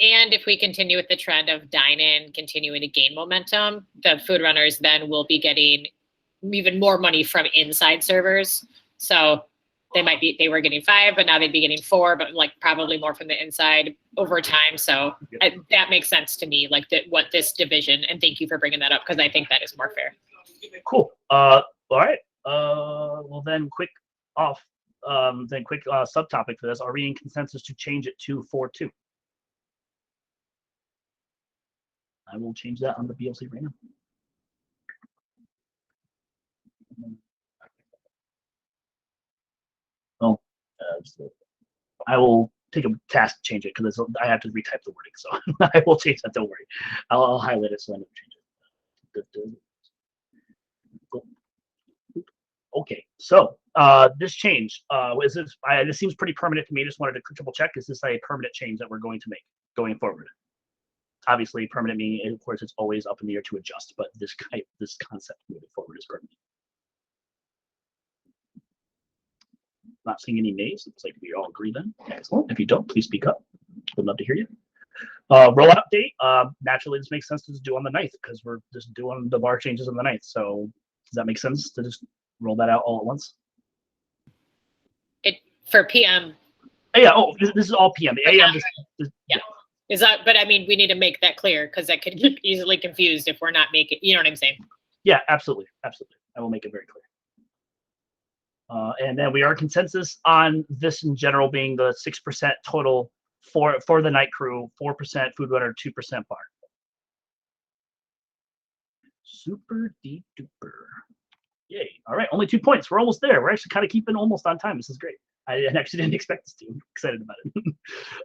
Speaker 3: And if we continue with the trend of dine-in continuing to gain momentum, the food runners then will be getting even more money from inside servers. So they were getting 5, but now they'd be getting 4, but like probably more from the inside over time. So that makes sense to me, like what this division, and thank you for bringing that up, because I think that is more fair.
Speaker 1: Cool. All right. Well then quick subtopic for this. Are we in consensus to change it to 4-2? I will change that on the BLC right now. I will take a task to change it because I have to retype the wording, so I will change that. Don't worry. I'll highlight it so I don't change it. Okay, so this change this seems pretty permanent to me. I just wanted to triple check. Is this a permanent change that we're going to make going forward? Obviously, permanent meaning, of course, it's always up in the air to adjust, but this concept moving forward is permanent. Not seeing any nays. It's like we all agree then. Excellent. If you don't, please speak up. Would love to hear you. Rollout date. Naturally, this makes sense to just do on the 9th because we're just doing the bar changes on the 9th. So does that make sense to just roll that out all at once?
Speaker 3: For PM.
Speaker 1: Yeah. Oh, this is all PM. The AM.
Speaker 3: Yeah. Is that? But I mean, we need to make that clear because that could get easily confused if we're not making. You know what I'm saying?
Speaker 1: Yeah. Absolutely. Absolutely. I will make it very clear. And then we are consensus on this in general being the 6% total for the night crew, 4% food runner, 2% bar. Super duper. Yay. All right. Only 2 points. We're almost there. We're actually kind of keeping almost on time. This is great. I actually didn't expect this team. I'm excited about it.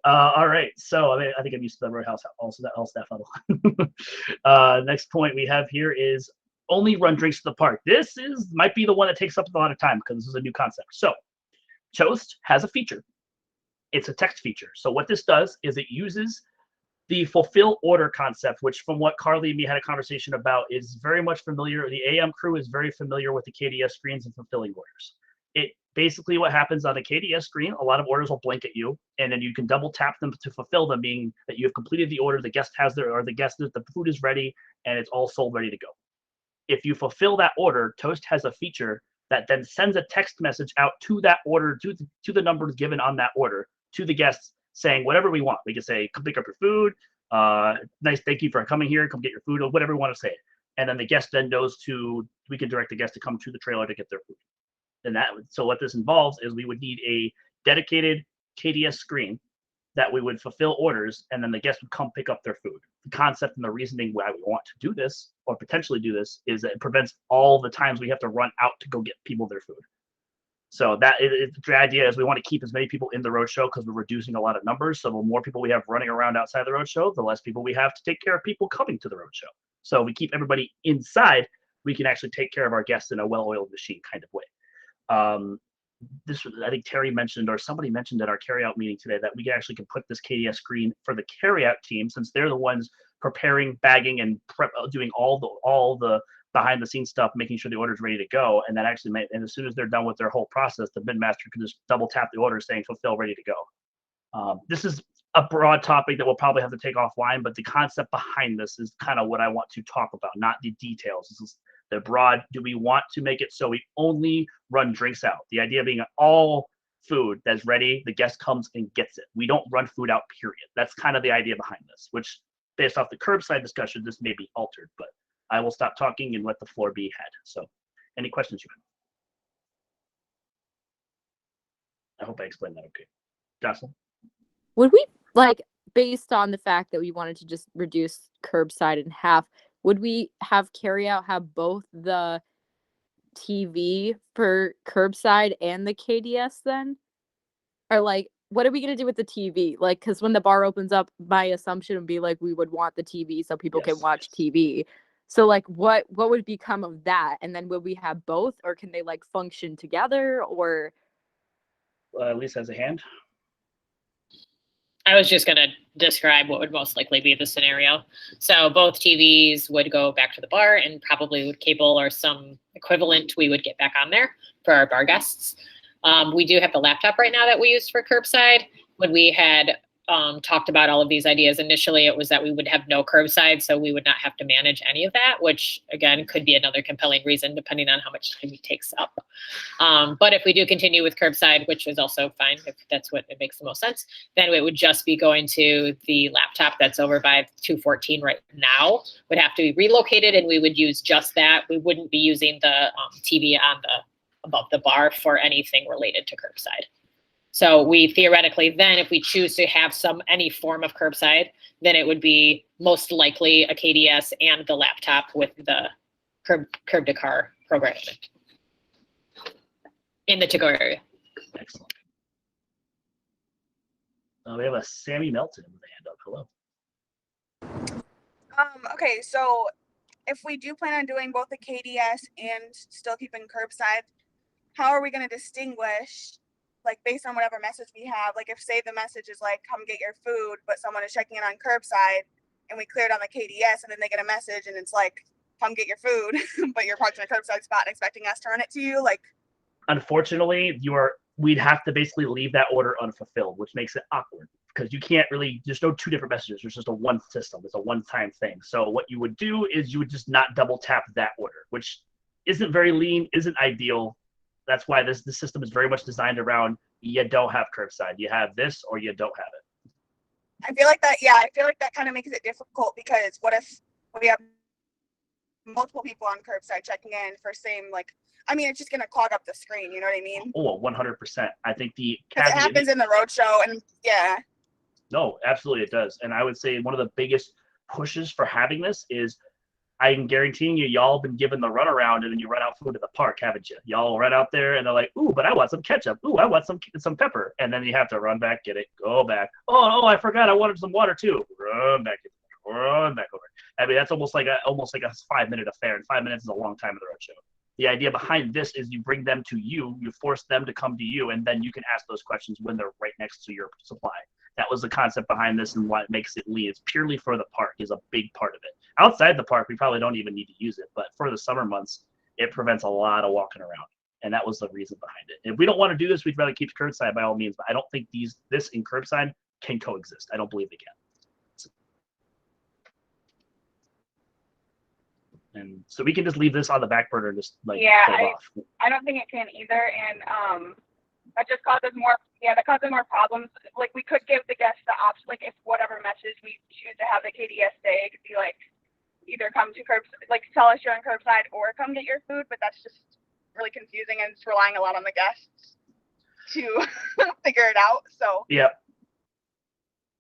Speaker 1: All right. So I think I'm used to the Roadhouse also that all staff level. Next point we have here is only run drinks to the park. This might be the one that takes up a lot of time because this is a new concept. So Toast has a feature. It's a text feature. So what this does is it uses the fulfill order concept, which from what Carly and me had a conversation about is very much familiar. The AM crew is very familiar with the KDS screens and fulfilling orders. It basically what happens on a KDS screen, a lot of orders will blink at you, and then you can double tap them to fulfill them, meaning that you have completed the order, the guest has the food is ready, and it's all sold ready to go. If you fulfill that order, Toast has a feature that then sends a text message out to that order, to the numbers given on that order, to the guests, saying whatever we want. We can say, come pick up your food. Nice, thank you for coming here. Come get your food, or whatever we want to say. And then the guest then knows we can direct the guest to come to the trailer to get their food. And so what this involves is we would need a dedicated KDS screen that we would fulfill orders, and then the guest would come pick up their food. The concept and the reasoning why we want to do this, or potentially do this, is that it prevents all the times we have to run out to go get people their food. So the idea is we want to keep as many people in the roadshow because we're reducing a lot of numbers. So the more people we have running around outside the roadshow, the less people we have to take care of people coming to the roadshow. So we keep everybody inside, we can actually take care of our guests in a well-oiled machine kind of way. This, I think Terry mentioned, or somebody mentioned at our carryout meeting today, that we actually can put this KDS screen for the carryout team, since they're the ones preparing, bagging, and doing all the behind the scenes stuff, making sure the order is ready to go. And that actually and as soon as they're done with their whole process, the bin master can just double tap the order saying fulfill, ready to go. This is a broad topic that we'll probably have to take offline, but the concept behind this is kind of what I want to talk about, not the details. This is the broad. Do we want to make it so we only run drinks out? The idea being all food that's ready, the guest comes and gets it. We don't run food out, period. That's kind of the idea behind this, which based off the curbside discussion, this may be altered, but I will stop talking and let the floor be had. So any questions you have? I hope I explained that okay. Jocelyn?
Speaker 6: Would we, like, based on the fact that we wanted to just reduce curbside in half, would we have carryout have both the TV for curbside and the KDS then? Or like, what are we going to do with the TV? Like, because when the bar opens up, my assumption would be like, we would want the TV so people can watch TV. So like, what would become of that? And then will we have both, or can they like function together, or?
Speaker 1: Lisa has a hand.
Speaker 3: I was just going to describe what would most likely be the scenario. So both TVs would go back to the bar, and probably with cable or some equivalent, we would get back on there for our bar guests. We do have the laptop right now that we use for curbside. When we had talked about all of these ideas initially, it was that we would have no curbside, so we would not have to manage any of that, which again could be another compelling reason depending on how much time it takes up. But if we do continue with curbside, which is also fine if that's what it makes the most sense, then it would just be going to the laptop that's over by 214 right now, would have to be relocated, and we would use just that. We wouldn't be using the TV on above the bar for anything related to curbside. So we theoretically then, if we choose to have any form of curbside, then it would be most likely a KDS and the laptop with the curb to car programming in the to-go area.
Speaker 1: Excellent. We have a Sammy Melton with a hand up. Hello.
Speaker 8: Okay, so if we do plan on doing both the KDS and still keeping curbside, how are we going to distinguish, like, based on whatever message we have? Like, if say the message is like, come get your food, but someone is checking in on curbside and we cleared on the KDS, and then they get a message and it's like, come get your food, but you're parked in a curbside spot and expecting us to run it to you, like.
Speaker 1: Unfortunately, we'd have to basically leave that order unfulfilled, which makes it awkward because you can't really, there's no two different messages. There's just a one system. It's a one-time thing. So what you would do is you would just not double tap that order, which isn't very lean, isn't ideal. That's why this system is very much designed around, you don't have curbside. You have this or you don't have it.
Speaker 8: I feel like that kind of makes it difficult, because what if we have multiple people on curbside checking in for same, like, I mean, it's just going to clog up the screen. You know what I mean?
Speaker 1: Oh, 100%. I think it
Speaker 8: happens in the roadshow, and yeah.
Speaker 1: No, absolutely it does. And I would say one of the biggest pushes for having this is I can guarantee you, y'all been given the runaround, and then you run out food at the park, haven't you? Y'all run out there, and they're like, "Ooh, but I want some ketchup. Ooh, I want some pepper," and then you have to run back, get it, go back. Oh, I forgot, I wanted some water too. Run back, run back over. I mean, that's almost like a 5-minute affair, and 5 minutes is a long time in the roadshow. The idea behind this is you bring them to you, you force them to come to you, and then you can ask those questions when they're right next to your supply. That was the concept behind this, and why it makes it lean. It's purely for the park is a big part of it. Outside the park, we probably don't even need to use it, but for the summer months, it prevents a lot of walking around, and that was the reason behind it. If we don't want to do this, we'd rather keep curbside by all means, but I don't think this and curbside can coexist. I don't believe they can. And so we can just leave this on the back burner and just like hold off.
Speaker 8: I don't think it can either, and that just causes more problems. Like we could give the guests the option, like if whatever message we choose to have the KDS say, it could be like either come to curbside, like tell us you're on curbside, or come get your food, but that's just really confusing, and it's relying a lot on the guests to figure it out. So
Speaker 1: yeah.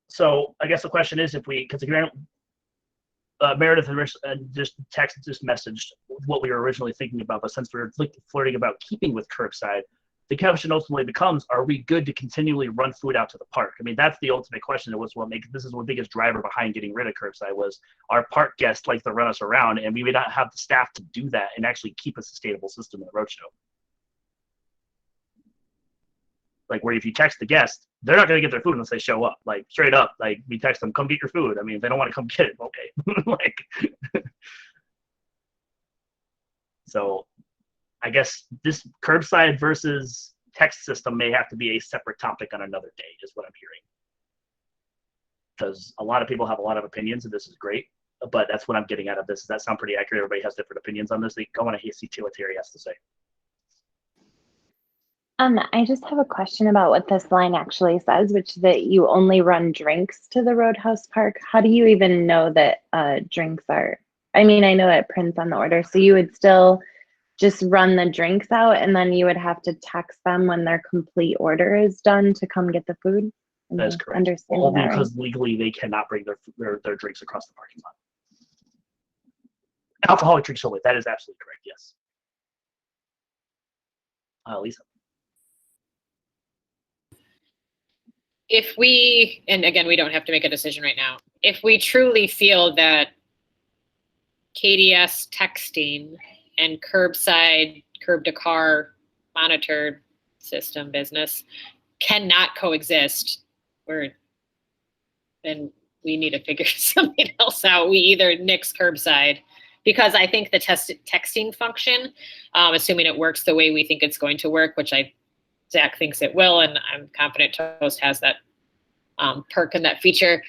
Speaker 1: So I guess the question is, if we, because Meredith just messaged what we were originally thinking about, but since we were flirting about keeping with curbside, the question ultimately becomes: are we good to continually run food out to the park? I mean, that's the ultimate question. This is the biggest driver behind getting rid of curbside was our park guests like to run us around, and we would not have the staff to do that and actually keep a sustainable system in the roadshow. Like where if you text the guest, they're not going to get their food unless they show up. Like straight up, like we text them, come get your food. I mean, if they don't want to come get it, okay. Like, so I guess this curbside versus text system may have to be a separate topic on another day, is what I'm hearing. Because a lot of people have a lot of opinions, and this is great. But that's what I'm getting out of this. Does that sound pretty accurate? Everybody has different opinions on this. I want to see what Terry has to say.
Speaker 2: I just have a question about what this line actually says, which is that you only run drinks to the Roadhouse Park. How do you even know that drinks are? I mean, I know it prints on the order, so you would still just run the drinks out, and then you would have to text them when their complete order is done to come get the food.
Speaker 1: That is correct. Only because legally they cannot bring their drinks across the parking lot. Alcoholic drinks only. That is absolutely correct. Yes. Lisa.
Speaker 3: If we, and again, we don't have to make a decision right now. If we truly feel that KDS texting and curbside, curb to car monitored system business cannot coexist, then we need to figure something else out. We either nix curbside, because I think the texting function, assuming it works the way we think it's going to work, which Zach thinks it will, and I'm confident Toast has that perk and that feature.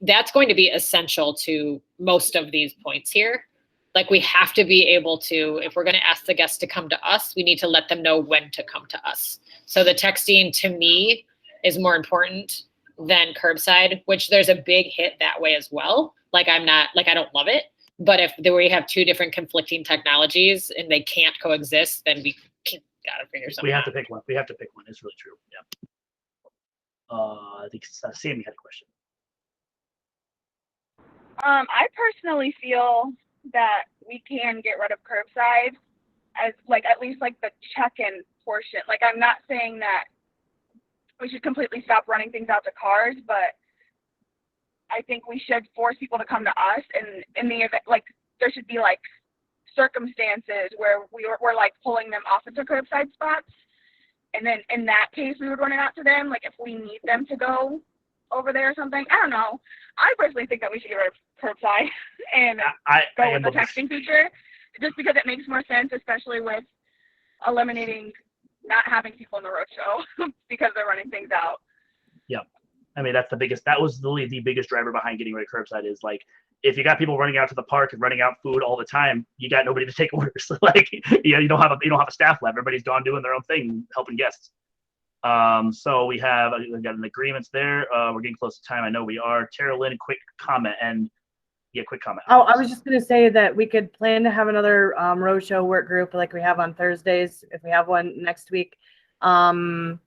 Speaker 3: That's going to be essential to most of these points here. Like we have to be able to, if we're going to ask the guests to come to us, we need to let them know when to come to us. So the texting to me is more important than curbside, which there's a big hit that way as well. Like I don't love it, but if we have two different conflicting technologies and they can't coexist, then we gotta figure something out.
Speaker 1: We have to pick one. It's really true. Yeah. I think Sammy had a question.
Speaker 8: I personally feel that we can get rid of curbside as at least the check-in portion. Like I'm not saying that we should completely stop running things out to cars, but I think we should force people to come to us, and in the event there should be circumstances where we're pulling them off into curbside spots, and then in that case we would run it out to them, if we need them to go over there or something. I don't know. I personally think that we should get rid of curbside and go with the texting feature, just because it makes more sense, especially with eliminating not having people in the roadshow because they're running things out.
Speaker 1: Yeah. I mean, that was really the biggest driver behind getting rid of curbside is if you got people running out to the park and running out food all the time, you got nobody to take orders. You don't have a staff left. Everybody's gone doing their own thing, helping guests. So we got an agreements there. We're getting close to time. I know we are. Tara Lynn, quick comment.
Speaker 9: Oh, I was just going to say that we could plan to have another roadshow work group like we have on Thursdays, if we have one next week. Sorry,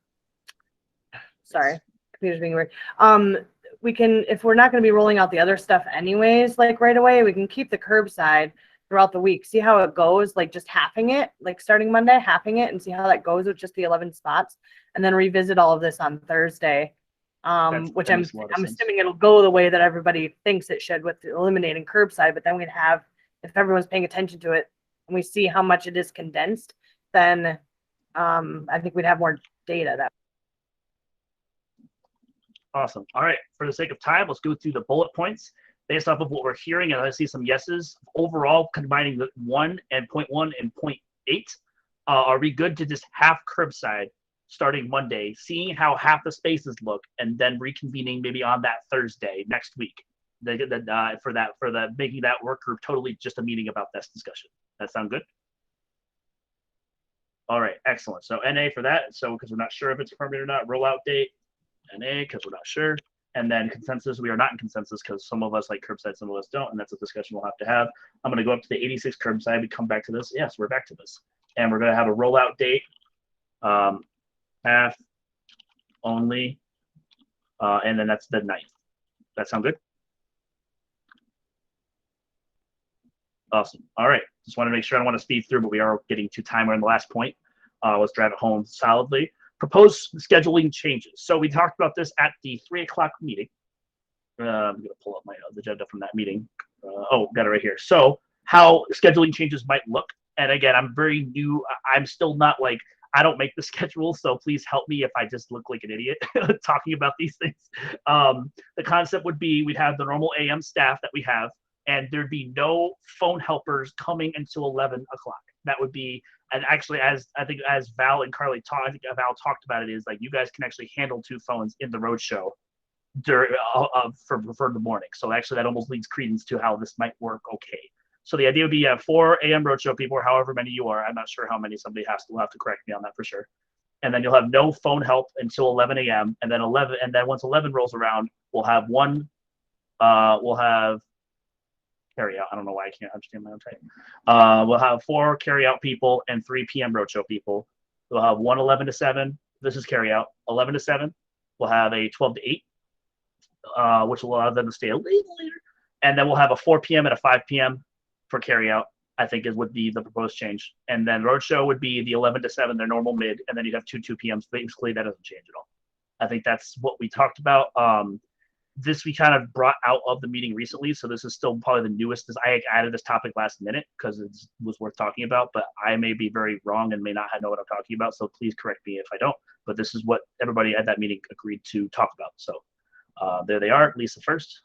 Speaker 9: computer's being weird. we can, if we're not going to be rolling out the other stuff anyways, like right away, we can keep the curbside throughout the week, see how it goes, like just halving it, like starting Monday, halving it, and see how that goes with just the 11 spots, and then revisit all of this on Thursday. Which I'm assuming it'll go the way that everybody thinks it should with eliminating curbside, but then we'd have, if everyone's paying attention to it and we see how much it is condensed, then I think we'd have more data that.
Speaker 1: Awesome. All right. For the sake of time, let's go through the bullet points based off of what we're hearing. And I see some yeses. Overall, combining the 1 and 0.1 and 0.8, are we good to just have curbside starting Monday, seeing how half the spaces look, and then reconvening maybe on that Thursday next week? For the making that work group totally just a meeting about this discussion. That sound good? All right, excellent. So NA for that. So because we're not sure if it's permanent or not, rollout date. NA because we're not sure. And then consensus, we are not in consensus because some of us like curbside, some of us don't, and that's a discussion we'll have to have. I'm going to go up to the 86 curbside. We come back to this. Yes, we're back to this. And we're going to have a rollout date, half only, and then that's the 9th. That sound good? Awesome. All right. Just want to make sure I don't want to speed through, but we are getting to time. We're on the last point. Let's drive it home solidly. Proposed scheduling changes. So we talked about this at the 3 o'clock meeting. I'm going to pull up my agenda from that meeting. Got it right here. So how scheduling changes might look. And again, I'm very new. I'm still not like, I don't make the schedule, so please help me if I just look like an idiot talking about these things. The concept would be we'd have the normal AM staff that we have, and there'd be no phone helpers coming until 11 o'clock. That would be, and actually, as Val and Carly talked, I think Val talked about it, is like you guys can actually handle 2 phones in the Roadshow during for the morning. So actually, that almost leads credence to how this might work. Okay. So the idea would be 4 AM Roadshow people, or however many you are. I'm not sure how many. Somebody will have to correct me on that for sure. And then you'll have no phone help until 11 AM. And then once 11 rolls around, we'll have we'll have Carryout. I don't know why I can't understand my own type. We'll have 4 Carryout people and 3 PM Roadshow people. We'll have 1 11 to 7. This is Carryout. 11 to 7. We'll have a 12 to 8, which will allow them to stay a little later. And then we'll have a 4 PM and a 5 PM for Carryout, I think would be the proposed change. And then Roadshow would be the 11 to 7, their normal mid, and then you'd have 2 PMs. Basically, that doesn't change at all. I think that's what we talked about. This we kind of brought out of the meeting recently, so this is still probably the newest. I added this topic last minute because it was worth talking about, but I may be very wrong and may not know what I'm talking about, so please correct me if I don't. But this is what everybody at that meeting agreed to talk about. So there they are. Lisa first.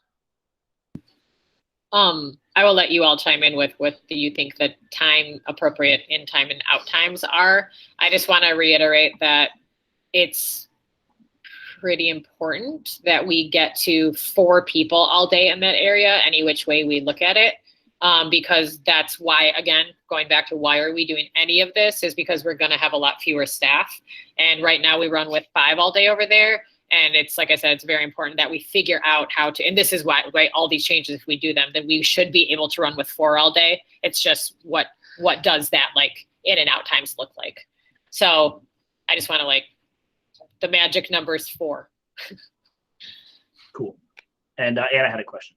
Speaker 3: I will let you all chime in with what you think the time appropriate in time and out times are. I just want to reiterate that it's pretty important that we get to 4 people all day in that area, any which way we look at it. Because that's why, again, going back to why are we doing any of this, is because we're going to have a lot fewer staff. And right now we run with 5 all day over there. And it's, like I said, it's very important that we figure out how to, and this is why, right, all these changes, if we do them, then we should be able to run with 4 all day. It's just what does that like in and out times look like? So I just want to the magic number is 4.
Speaker 1: Cool. And Anna had a question.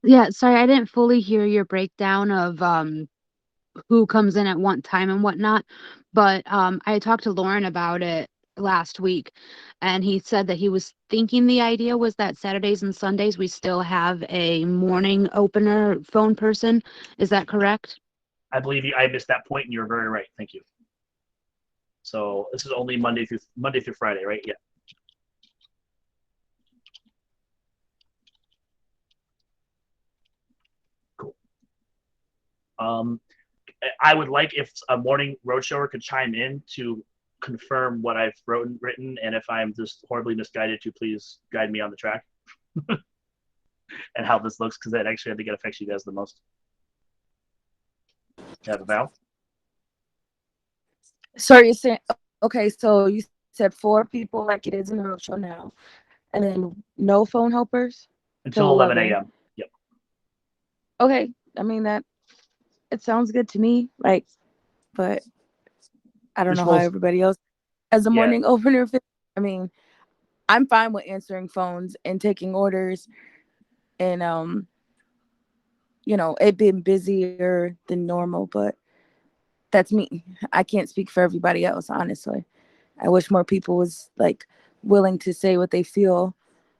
Speaker 7: Yeah, sorry, I didn't fully hear your breakdown of who comes in at what time and whatnot, but I talked to Lauren about it last week, and he said that he was thinking the idea was that Saturdays and Sundays we still have a morning opener phone person. Is that correct?
Speaker 1: I believe I missed that point, and you're very right. Thank you. So this is only Monday through Friday, right? Yeah. Cool. I would like if a morning roadshower could chime in to confirm what I've written, and if I'm just horribly misguided, to please guide me on the track and how this looks, because that actually I think it affects you guys the most. You have a Val?
Speaker 11: So you're saying, okay, so you said 4 people like it is in the roadshow now, and then no phone helpers
Speaker 1: until 11 a.m. Yep.
Speaker 11: Okay, I mean it sounds good to me, but I don't know how everybody else as a morning opener. I mean, I'm fine with answering phones and taking orders, and it being busier than normal, but that's me. I can't speak for everybody else, honestly. I wish more people was like willing to say what they feel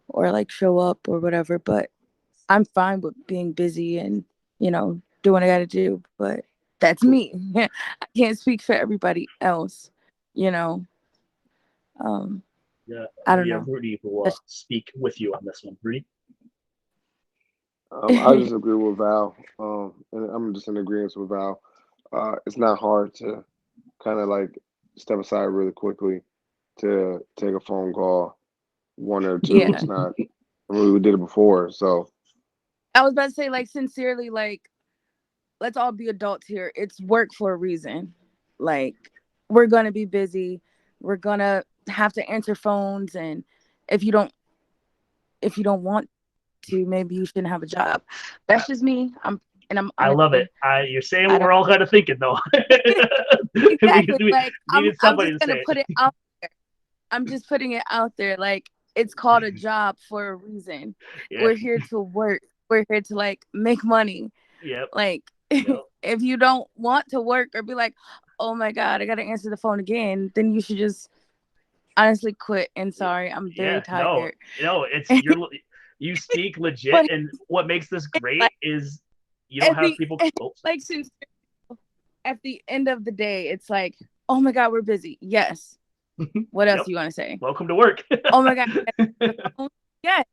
Speaker 11: or like show up or whatever, but I'm fine with being busy and, doing what I got to do, but that's me. I can't speak for everybody else, you know.
Speaker 1: Yeah,
Speaker 11: I don't
Speaker 1: we have
Speaker 11: know.
Speaker 1: Rudy who will speak with you on this one. Rudy?
Speaker 4: I just agree with Val. And I'm just in agreement with Val. It's not hard to kind of like step aside really quickly to take a phone call, one or two.
Speaker 11: Yeah.
Speaker 4: It's not. I mean, we did it before, so
Speaker 11: I was about to say, like, sincerely, like, let's all be adults here. It's work for a reason. Like, we're gonna be busy. We're gonna have to answer phones, and if you don't want to, maybe you shouldn't have a job. That's just me. I'm
Speaker 1: I love it.
Speaker 11: honestly,
Speaker 1: You're saying
Speaker 11: I
Speaker 1: what
Speaker 11: don't
Speaker 1: we're all kind of thinking, though.
Speaker 11: exactly
Speaker 1: we
Speaker 11: like
Speaker 1: needed
Speaker 11: I'm
Speaker 1: somebody
Speaker 11: just
Speaker 1: to
Speaker 11: gonna
Speaker 1: say
Speaker 11: put it out there. I'm just putting it out there. Like, it's called a job for a reason.
Speaker 1: it.
Speaker 11: We're here to work. We're here to like make money.
Speaker 1: Yep.
Speaker 11: Like,
Speaker 1: Yep.
Speaker 11: if you don't want to work or be like, oh my God, I got to answer the phone again, then you should just honestly quit. And sorry, I'm very
Speaker 1: No,
Speaker 11: tired.
Speaker 1: you speak legit,
Speaker 11: But
Speaker 1: and what makes this great
Speaker 11: like,
Speaker 1: is you don't have people.
Speaker 11: like, since at the end of the day, it's like, oh my God, we're busy. Yes. What else
Speaker 1: Yep.
Speaker 11: do you want to say?
Speaker 1: Welcome to work.
Speaker 11: Oh my God. Yes.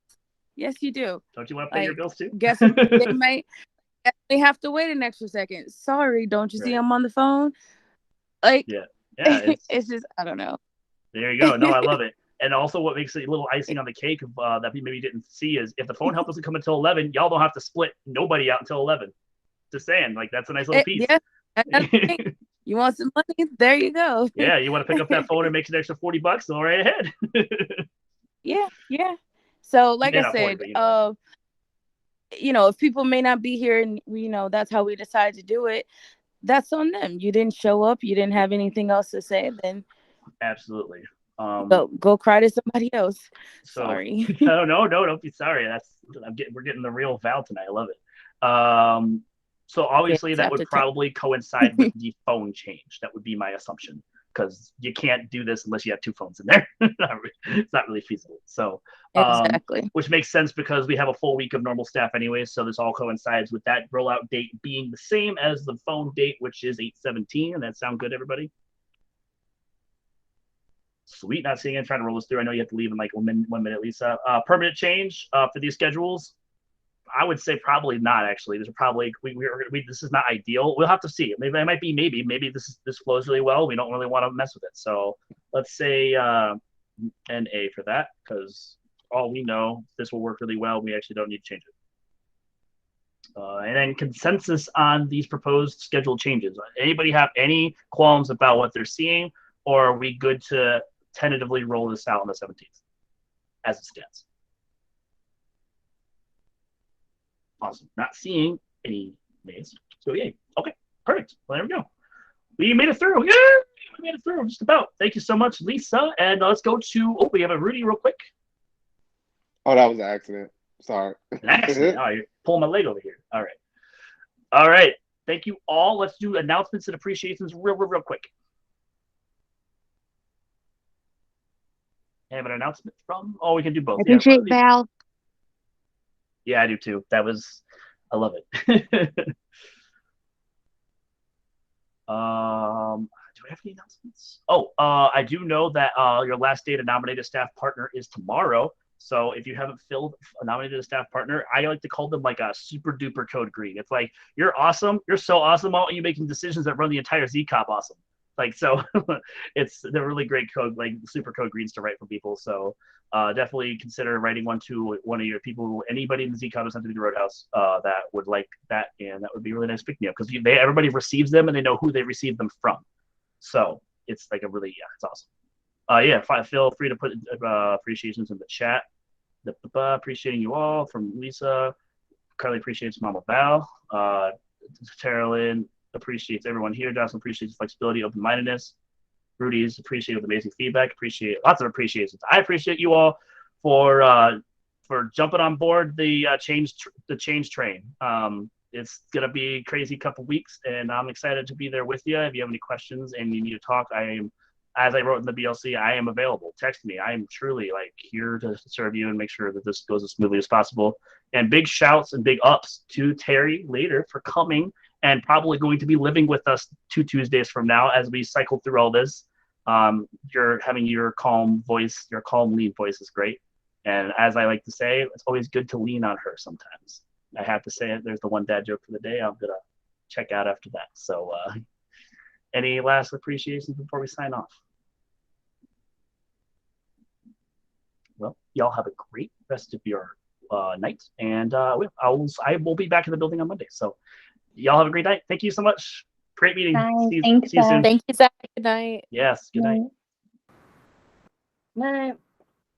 Speaker 11: Yes, you do.
Speaker 1: Don't you want to pay your
Speaker 11: Like,
Speaker 1: bills too?
Speaker 11: guess what? They have to wait an extra second. Sorry, don't you see
Speaker 1: Right.
Speaker 11: I'm on the phone? Like,
Speaker 1: Yeah.
Speaker 11: it's just, I don't know.
Speaker 1: There you go. No, I love it. And also, what makes it a little icing on the cake that we maybe didn't see is if the phone help doesn't come until 11, y'all don't have to split nobody out until 11. Just saying, like that's a nice little piece.
Speaker 11: Yeah, you want some money? There you go.
Speaker 1: Yeah, you want to pick up that phone and make an extra $40? All right ahead.
Speaker 11: Yeah. So, like I said,
Speaker 1: 40,
Speaker 11: if people may not be here and that's how we decide to do it, that's on them. You didn't show up, you didn't have anything else to say, then
Speaker 1: absolutely.
Speaker 11: Go cry to somebody else.
Speaker 1: So,
Speaker 11: sorry.
Speaker 1: no, don't be sorry. We're getting the real Val tonight. I love it. So obviously that would probably coincide with the phone change. That would be my assumption because you can't do this unless you have two phones in there. It's not really feasible. So
Speaker 11: exactly,
Speaker 1: which makes sense because we have a full week of normal staff anyway. So this all coincides with that rollout date being the same as the phone date, which is 8/17. And that sound good, everybody? Sweet, not seeing it. Trying to roll this through. I know you have to leave in like 1 minute, Lisa. Permanent change for these schedules. I would say probably not. Actually, there's probably this is not ideal. We'll have to see. Maybe it might be. Maybe this flows really well. We don't really want to mess with it. So let's say NA for that because all we know this will work really well. We actually don't need to change it. And then consensus on these proposed schedule changes. Anybody have any qualms about what they're seeing, or are we good to tentatively roll this out on the 17th as it stands? Awesome. Not seeing any nays. So yay. Okay. Perfect. Well, there we go. We made it through. Yeah, we made it through just about. Thank you so much, Lisa. And let's go to. We have a Rudy real quick.
Speaker 4: Oh, that was an accident. Sorry.
Speaker 1: An accident. Oh, you're pulling my leg over here. All right. Thank you all. Let's do announcements and appreciations real quick. Have an announcement from? Oh, we can do both.
Speaker 7: I appreciate Val.
Speaker 1: Yeah, I do too. I love it. Do we have any announcements? Oh, I do know that your last day to nominate a staff partner is tomorrow. So if you haven't nominated a staff partner, I like to call them like a super duper code green. It's like, you're awesome. You're so awesome. Why aren't you making decisions that run the entire ZCOP awesome? Like, so they're really great code, like super code greens to write for people. So definitely consider writing one to one of your people, anybody in the ZCOP or something to the Roadhouse that would like that. And that would be a really nice pick me up because everybody receives them and they know who they received them from. So it's like it's awesome. Feel free to put appreciations in the chat. Appreciating you all from Lisa. Carly appreciates Mama Val. Terrellyn appreciates everyone here. Jocelyn appreciates flexibility, open-mindedness. Rudy's appreciated with amazing feedback. Appreciate lots of appreciations. I appreciate you all for jumping on board the change train. It's gonna be a crazy couple weeks, and I'm excited to be there with you. If you have any questions and you need to talk, I am, as I wrote in the BLC, I am available. Text me. I am truly like here to serve you and make sure that this goes as smoothly as possible. And big shouts and big ups to Terry later for coming and probably going to be living with us 2 Tuesdays from now as we cycle through all this. You're having your calm voice, your calm lean voice is great. And as I like to say, it's always good to lean on her sometimes. I have to say it. There's the one dad joke for the day. I'm going to check out after that. So any last appreciations before we sign off? Well, y'all have a great rest of your night. And I will be back in the building on Monday. So y'all have a great night. Thank you so much. Great meeting.
Speaker 2: Bye.
Speaker 1: See you
Speaker 2: Thanks,
Speaker 1: soon.
Speaker 2: Zach.
Speaker 11: Thank you, Zach. Good night.
Speaker 1: Yes, good night.
Speaker 9: Night.